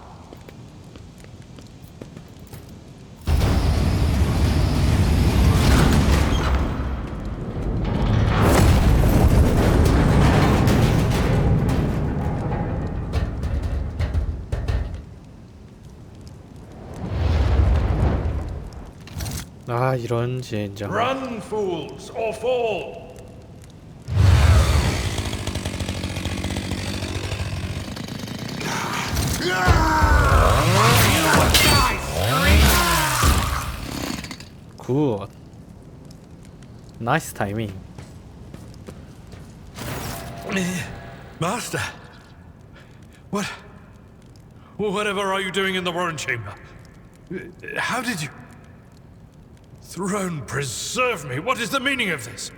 아 이런 젠장. Run, fools, or fall! 굿. 나이스 타이밍. Master, whatever are you doing in the warrant chamber? How did you? Throne preserve me! What is the meaning of this?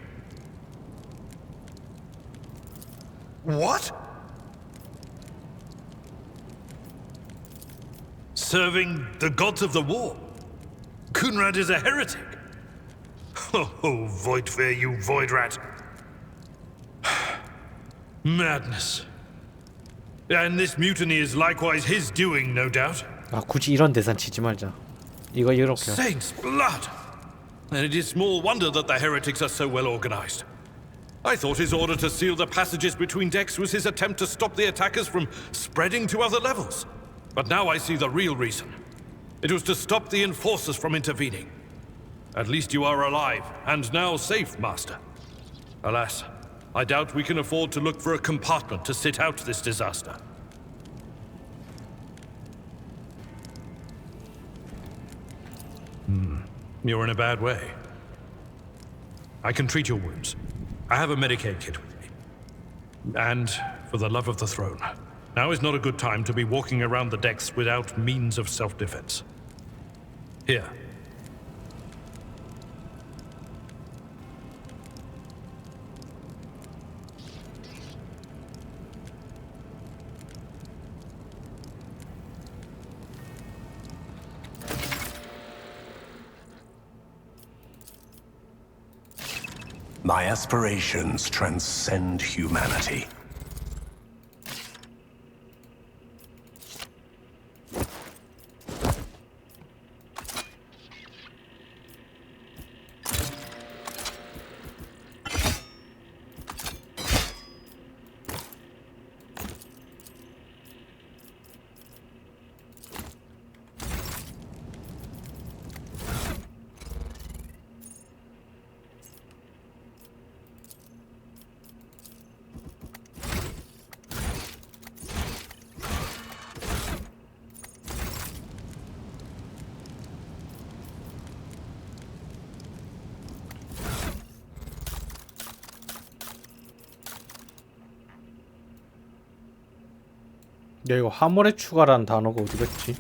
What? Serving the gods of the war. Kunrad is a heretic. Oh, Voidfare, you void rat. Madness. And this mutiny is likewise his doing, no doubt. 아 굳이 이런 대산 치지 말자. 이거 이렇게. Saints' blood! And it is small wonder that the heretics are so well organized. I thought his order to seal the passages between decks was his attempt to stop the attackers from spreading to other levels. But now I see the real reason. It was to stop the enforcers from intervening. At least you are alive, and now safe, Master. Alas, I doubt we can afford to look for a compartment to sit out this disaster. You're in a bad way. I can treat your wounds. I have a Medicaid kit with me. And for the love of the throne, now is not a good time to be walking around the decks without means of self-defense. Here. My aspirations transcend humanity. 야 이거 화물에 추가라는 단어가 어디 갔지?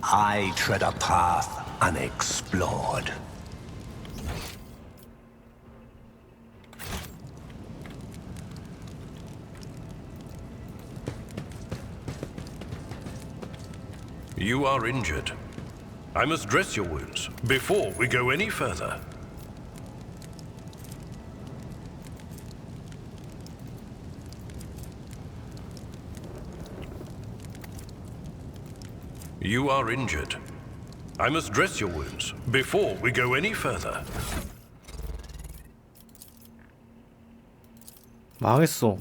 I tread a path unexplored. You are injured. I must dress your wounds before we go any further. You are injured. I must dress your wounds before we go any further. 망했어.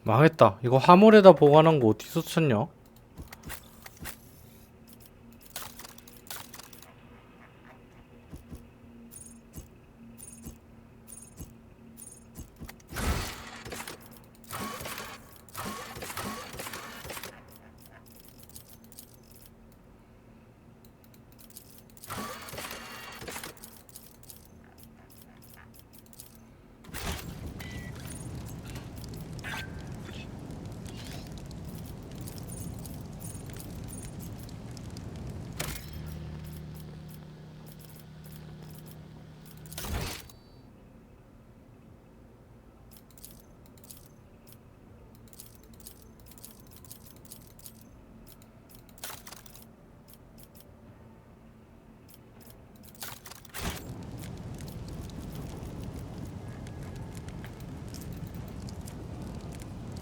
망했다. 이거 화물에다 보관한 거 어디서 찾냐?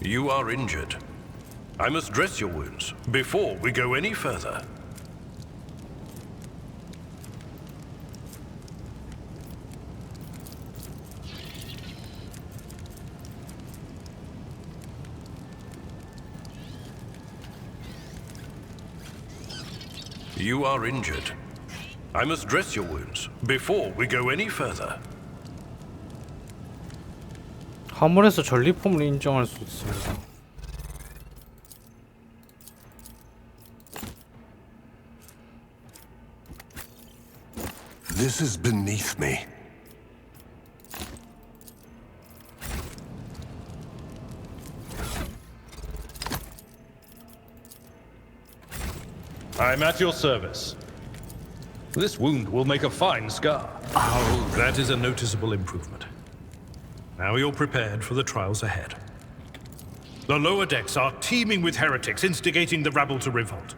You are injured. I must dress your wounds before we go any further. You are injured. I must dress your wounds before we go any further. 화물에서 전리품을 인정할 수 있습니다. This is beneath me. I'm at your service. This wound will make a fine scar. Oh, that is a noticeable improvement. Now you're prepared for the trials ahead. The lower decks are teeming with heretics instigating the rabble to revolt.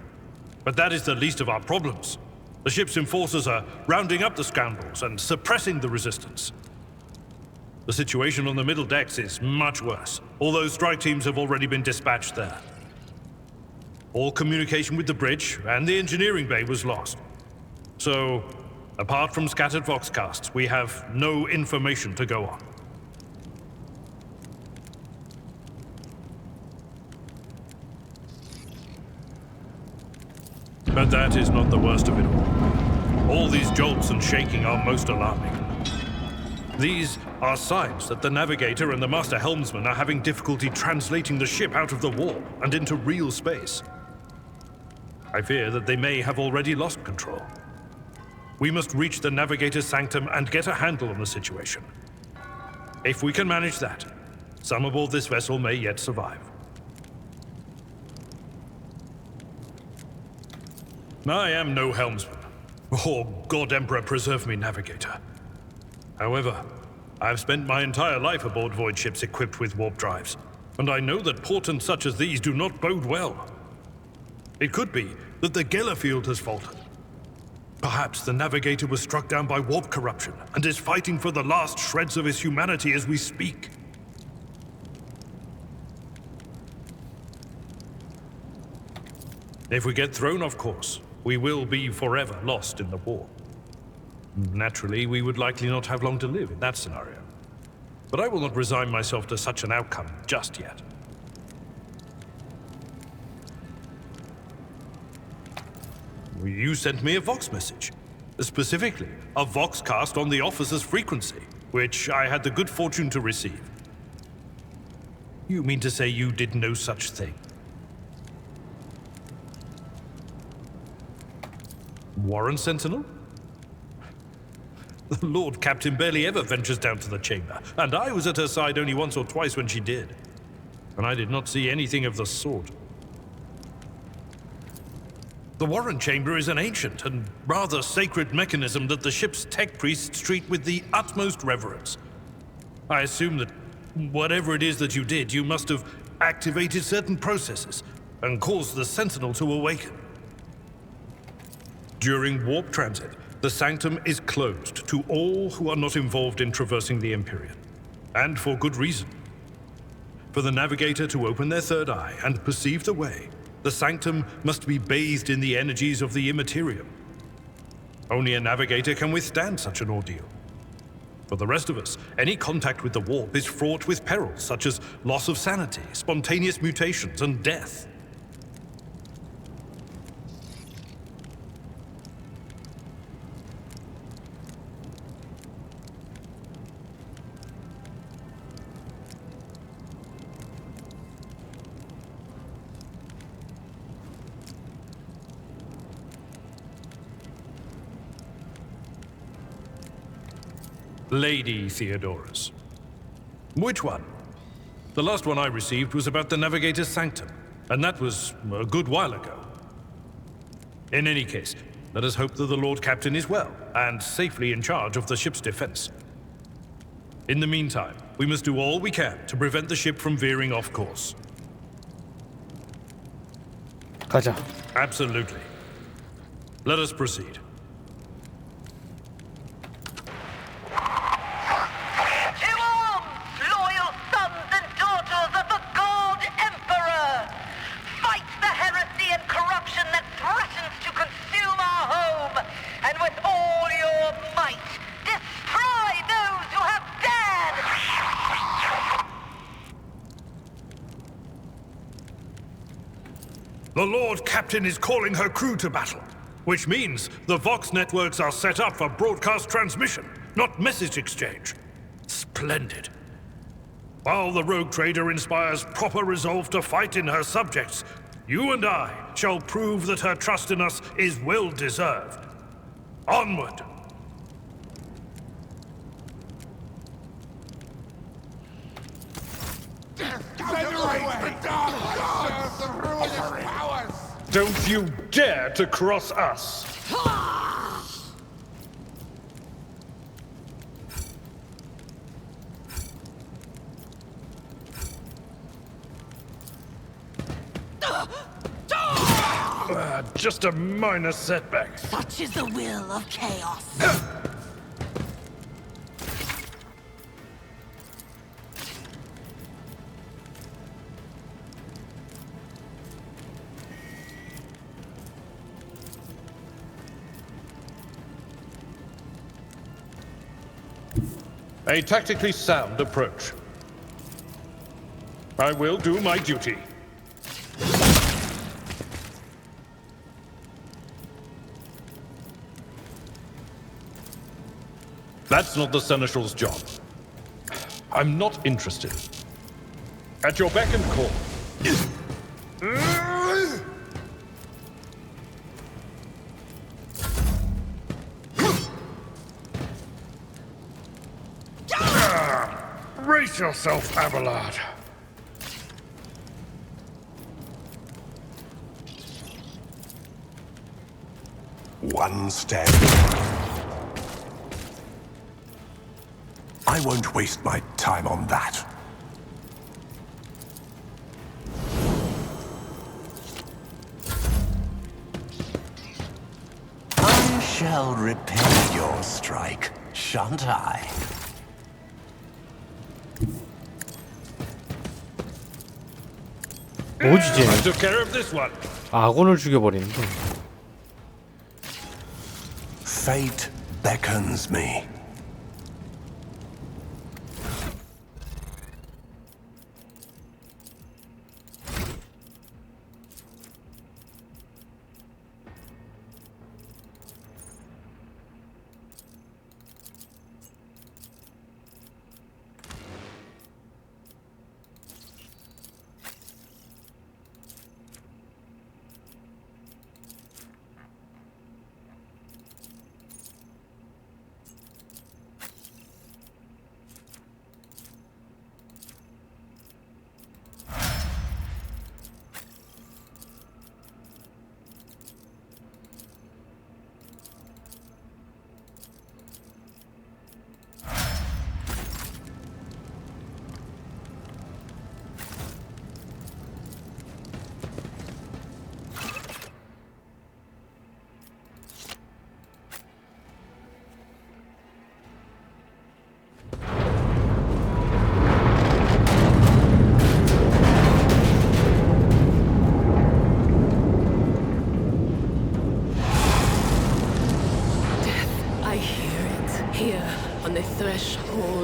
But that is the least of our problems. The ship's enforcers are rounding up the scoundrels and suppressing the resistance. The situation on the middle decks is much worse, although strike teams have already been dispatched there. All communication with the bridge and the engineering bay was lost. So, apart from scattered voxcasts, we have no information to go on. But that is not the worst of it all. All these jolts and shaking are most alarming. These are signs that the navigator and the master helmsman are having difficulty translating the ship out of the warp and into real space. I fear that they may have already lost control. We must reach the navigator's sanctum and get a handle on the situation. If we can manage that, some aboard this vessel may yet survive. I am no helmsman, or God Emperor preserve me navigator. However, I've spent my entire life aboard void ships equipped with warp drives, and I know that portents such as these do not bode well. It could be that the Geller field has faltered. Perhaps the navigator was struck down by warp corruption and is fighting for the last shreds of his humanity as we speak. If we get thrown off course, we will be forever lost in the war. Naturally, we would likely not have long to live in that scenario. But I will not resign myself to such an outcome just yet. You sent me a Vox message. Specifically, a Voxcast on the officer's frequency, which I had the good fortune to receive. You mean to say you did no such thing? Warren Sentinel? The Lord Captain barely ever ventures down to the chamber, and I was at her side only once or twice when she did. And I did not see anything of the sort. The Warren Chamber is an ancient and rather sacred mechanism that the ship's tech priests treat with the utmost reverence. I assume that whatever it is that you did, you must have activated certain processes and caused the Sentinel to awaken. During warp transit, the sanctum is closed to all who are not involved in traversing the Empyrean, and for good reason. For the navigator to open their third eye and perceive the way, the sanctum must be bathed in the energies of the immaterium. Only a navigator can withstand such an ordeal. For the rest of us, any contact with the warp is fraught with perils such as loss of sanity, spontaneous mutations, and death. Lady Theodorus. Which one? The last one I received was about the Navigator's Sanctum, and that was a good while ago. In any case, let us hope that the Lord Captain is well, and safely in charge of the ship's defense. In the meantime, we must do all we can to prevent the ship from veering off course. 가자. Absolutely. Let us proceed. The Lord Captain is calling her crew to battle, which means the Vox networks are set up for broadcast transmission, not message exchange. Splendid. While the rogue trader inspires proper resolve to fight in her subjects, you and I shall prove that her trust in us is well deserved. Onward! Don't you dare to cross us! Just a minor setback. Such is the will of chaos. A tactically sound approach. I will do my duty. That's not the Seneschal's job. I'm not interested. At your beck and call. Brace yourself, Abelard. One step. I won't waste my time on that. I shall repair your strike, shan't I? 뭐지 쟤? I took care of this one. 아군을 죽여버리는데. Fate beckons me.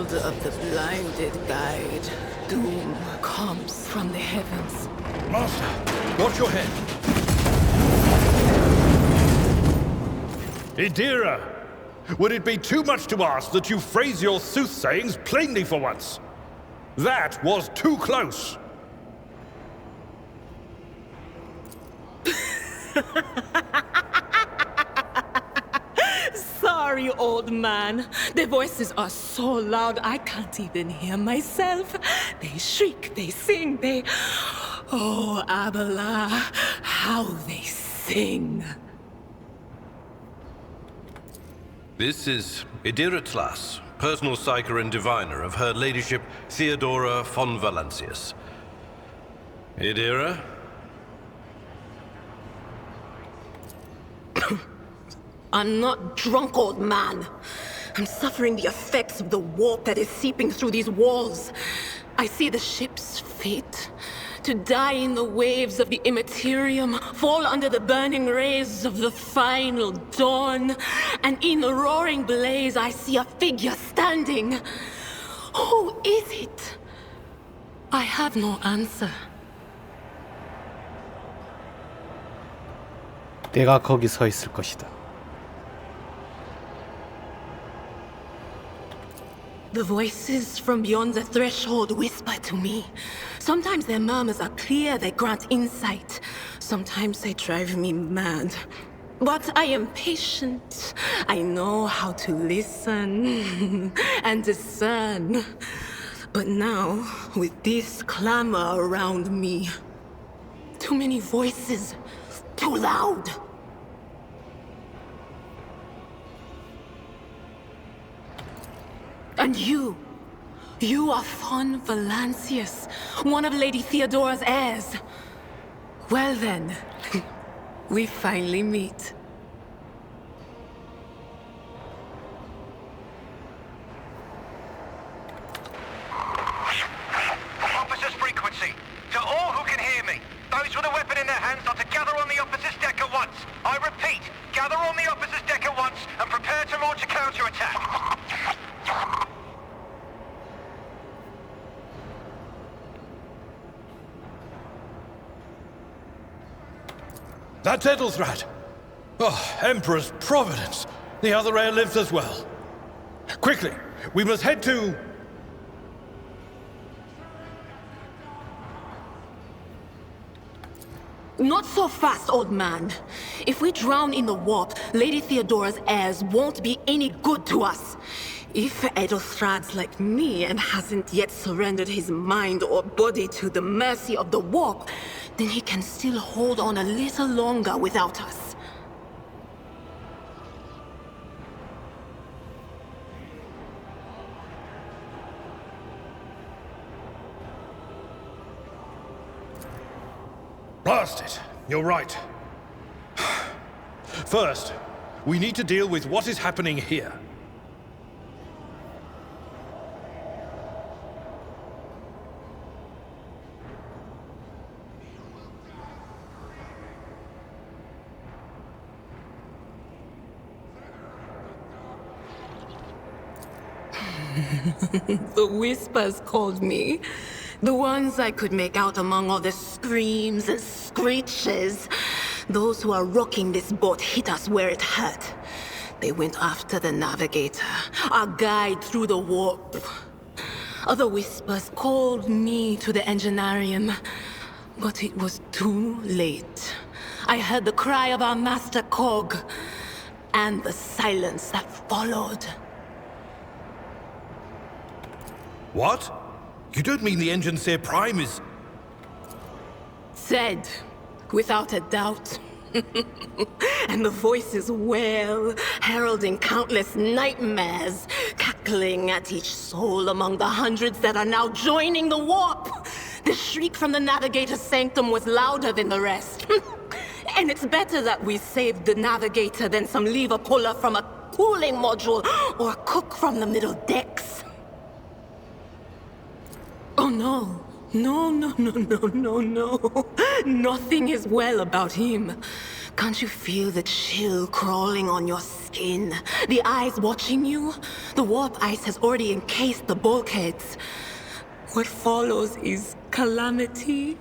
elder of the blinded guide. Doom comes from the heavens. Master, watch your head. Idira, would it be too much to ask that you phrase your soothsayings plainly for once? That was too close. Sorry, old man. Their voices are so loud I can't even hear myself. They shriek, they sing, they... Oh, Abala, how they sing. This is Idira Tlas, personal psyker and diviner of Her Ladyship Theodora von Valancius. Idira? I'm not drunk, old man. I'm suffering the effects of the warp that is seeping through these walls. I see the ship's fate. To die in the waves of the immaterium, fall under the burning rays of the final dawn. And in the roaring blaze, I see a figure standing. Who is it? I have no answer. 내가 거기 서 있을 것이다. The voices from beyond the threshold whisper to me. Sometimes their murmurs are clear, they grant insight. Sometimes they drive me mad. But I am patient. I know how to listen and discern. But now, with this clamor around me, too many voices, too loud. And you are von Valancius, one of Lady Theodora's heirs. Well then, we finally meet. Officers frequency. To all who can hear me, those with a weapon in their hands are to gather on the officers' deck at once. I repeat, gather on the officers' deck at once and prepare to launch a counterattack. That's Edelthrad. Oh, Emperor's Providence. The other heir lives as well. Quickly, we must head to... Not so fast, old man. If we drown in the warp, Lady Theodora's heirs won't be any good to us. If Edelthrad's like me and hasn't yet surrendered his mind or body to the mercy of the warp, then he can still hold on a little longer without us. Blast it! You're right. First, we need to deal with what is happening here. The whispers called me. The ones I could make out among all the screams and screeches. Those who are rocking this boat hit us where it hurt. They went after the navigator, our guide through the warp. Other whispers called me to the engineerium, but it was too late. I heard the cry of our master Cog, and the silence that followed. What? You don't mean the Engineer Prime is... Said, without a doubt. And the voices wail, heralding countless nightmares, cackling at each soul among the hundreds that are now joining the warp. The shriek from the Navigator's sanctum was louder than the rest. And it's better that we saved the Navigator than some lever puller from a cooling module or a cook from the middle decks. Oh no. No. Nothing is well about him. Can't you feel the chill crawling on your skin? The eyes watching you? The warp ice has already encased the bulkheads. What follows is calamity.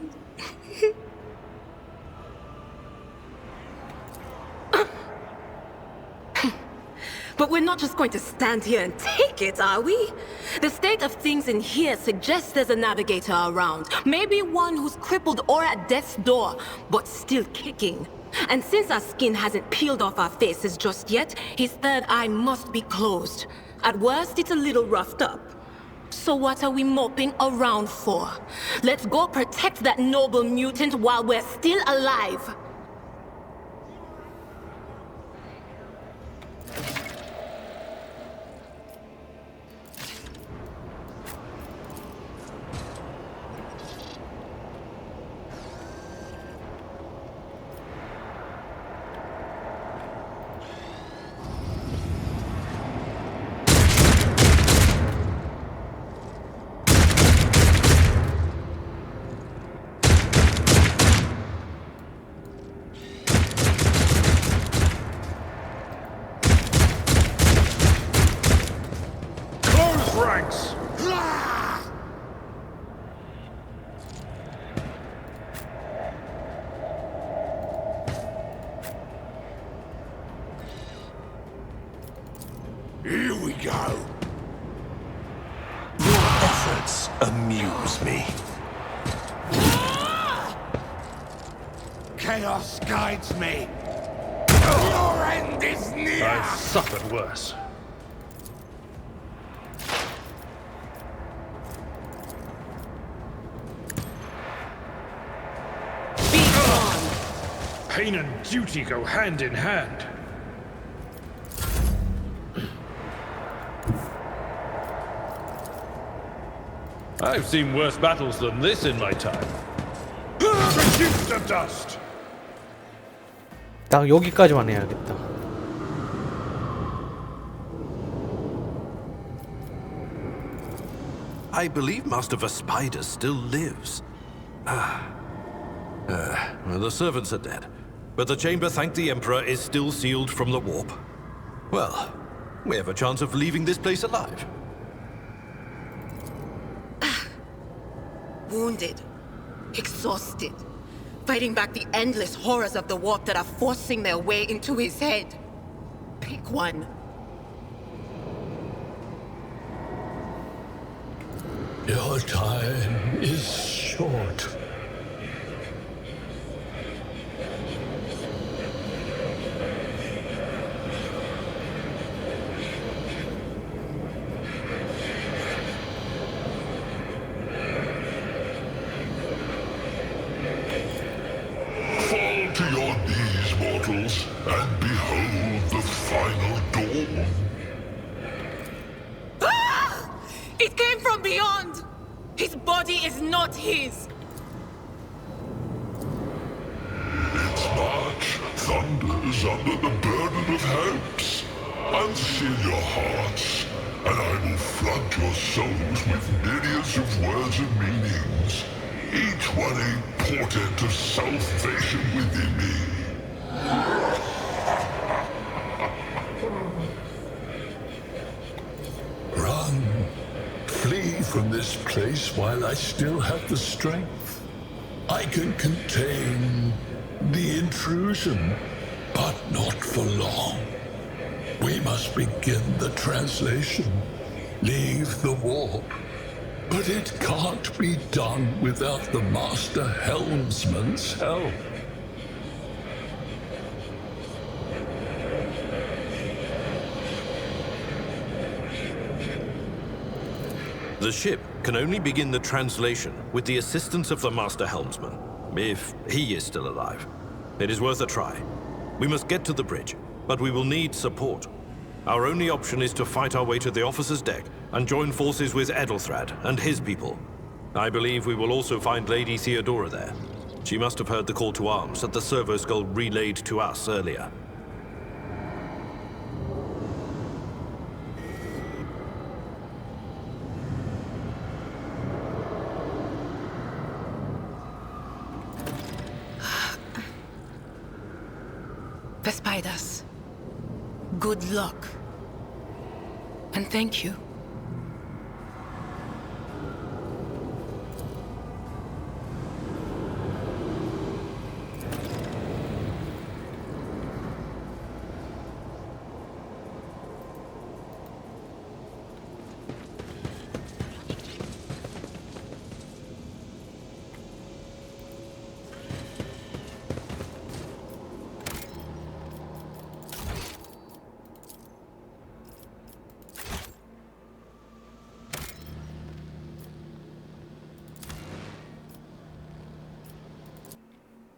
But we're not just going to stand here and take it, are we? The state of things in here suggests there's a navigator around. Maybe one who's crippled or at death's door, but still kicking. And since our skin hasn't peeled off our faces just yet, his third eye must be closed. At worst, it's a little roughed up. So what are we moping around for? Let's go protect that noble mutant while we're still alive. Ranks! Here we go. Your efforts amuse me. Chaos guides me. Your end is near. I've suffered worse. Pain and duty go hand in hand. I've seen worse battles than this in my time. Reduce to dust. 딱 여기까지만 해야겠다. I believe Master Vespider still lives. The servants are dead, but the chamber, thank the Emperor, is still sealed from the warp. Well, we have a chance of leaving this place alive. Wounded, exhausted, fighting back the endless horrors of the warp that are forcing their way into his head. Pick one. Your time is short. Fall to your knees, mortals, and behold the final dawn. Ah! It came from beyond! His body is not his! Its march thunders under the burden of hopes. Unseal your hearts, and I will flood your souls with myriads of words and meanings, each one a portent of salvation within me. Run. Flee from this place while I still have the strength. I can contain the intrusion, but not for long. We must begin the translation. Leave the warp. But it can't be done without the Master Helmsman's help. The ship can only begin the translation with the assistance of the Master Helmsman, if he is still alive. It is worth a try. We must get to the bridge, but we will need support. Our only option is to fight our way to the officer's deck and join forces with Edelthrad and his people. I believe we will also find Lady Theodora there. She must have heard the call to arms that the servo skull relayed to us earlier. the spiders. Good luck. And thank you.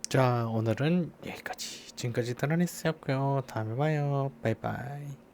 자, 오늘은 여기까지. 지금까지 드라니스였고요. 다음에 봐요. 바이바이.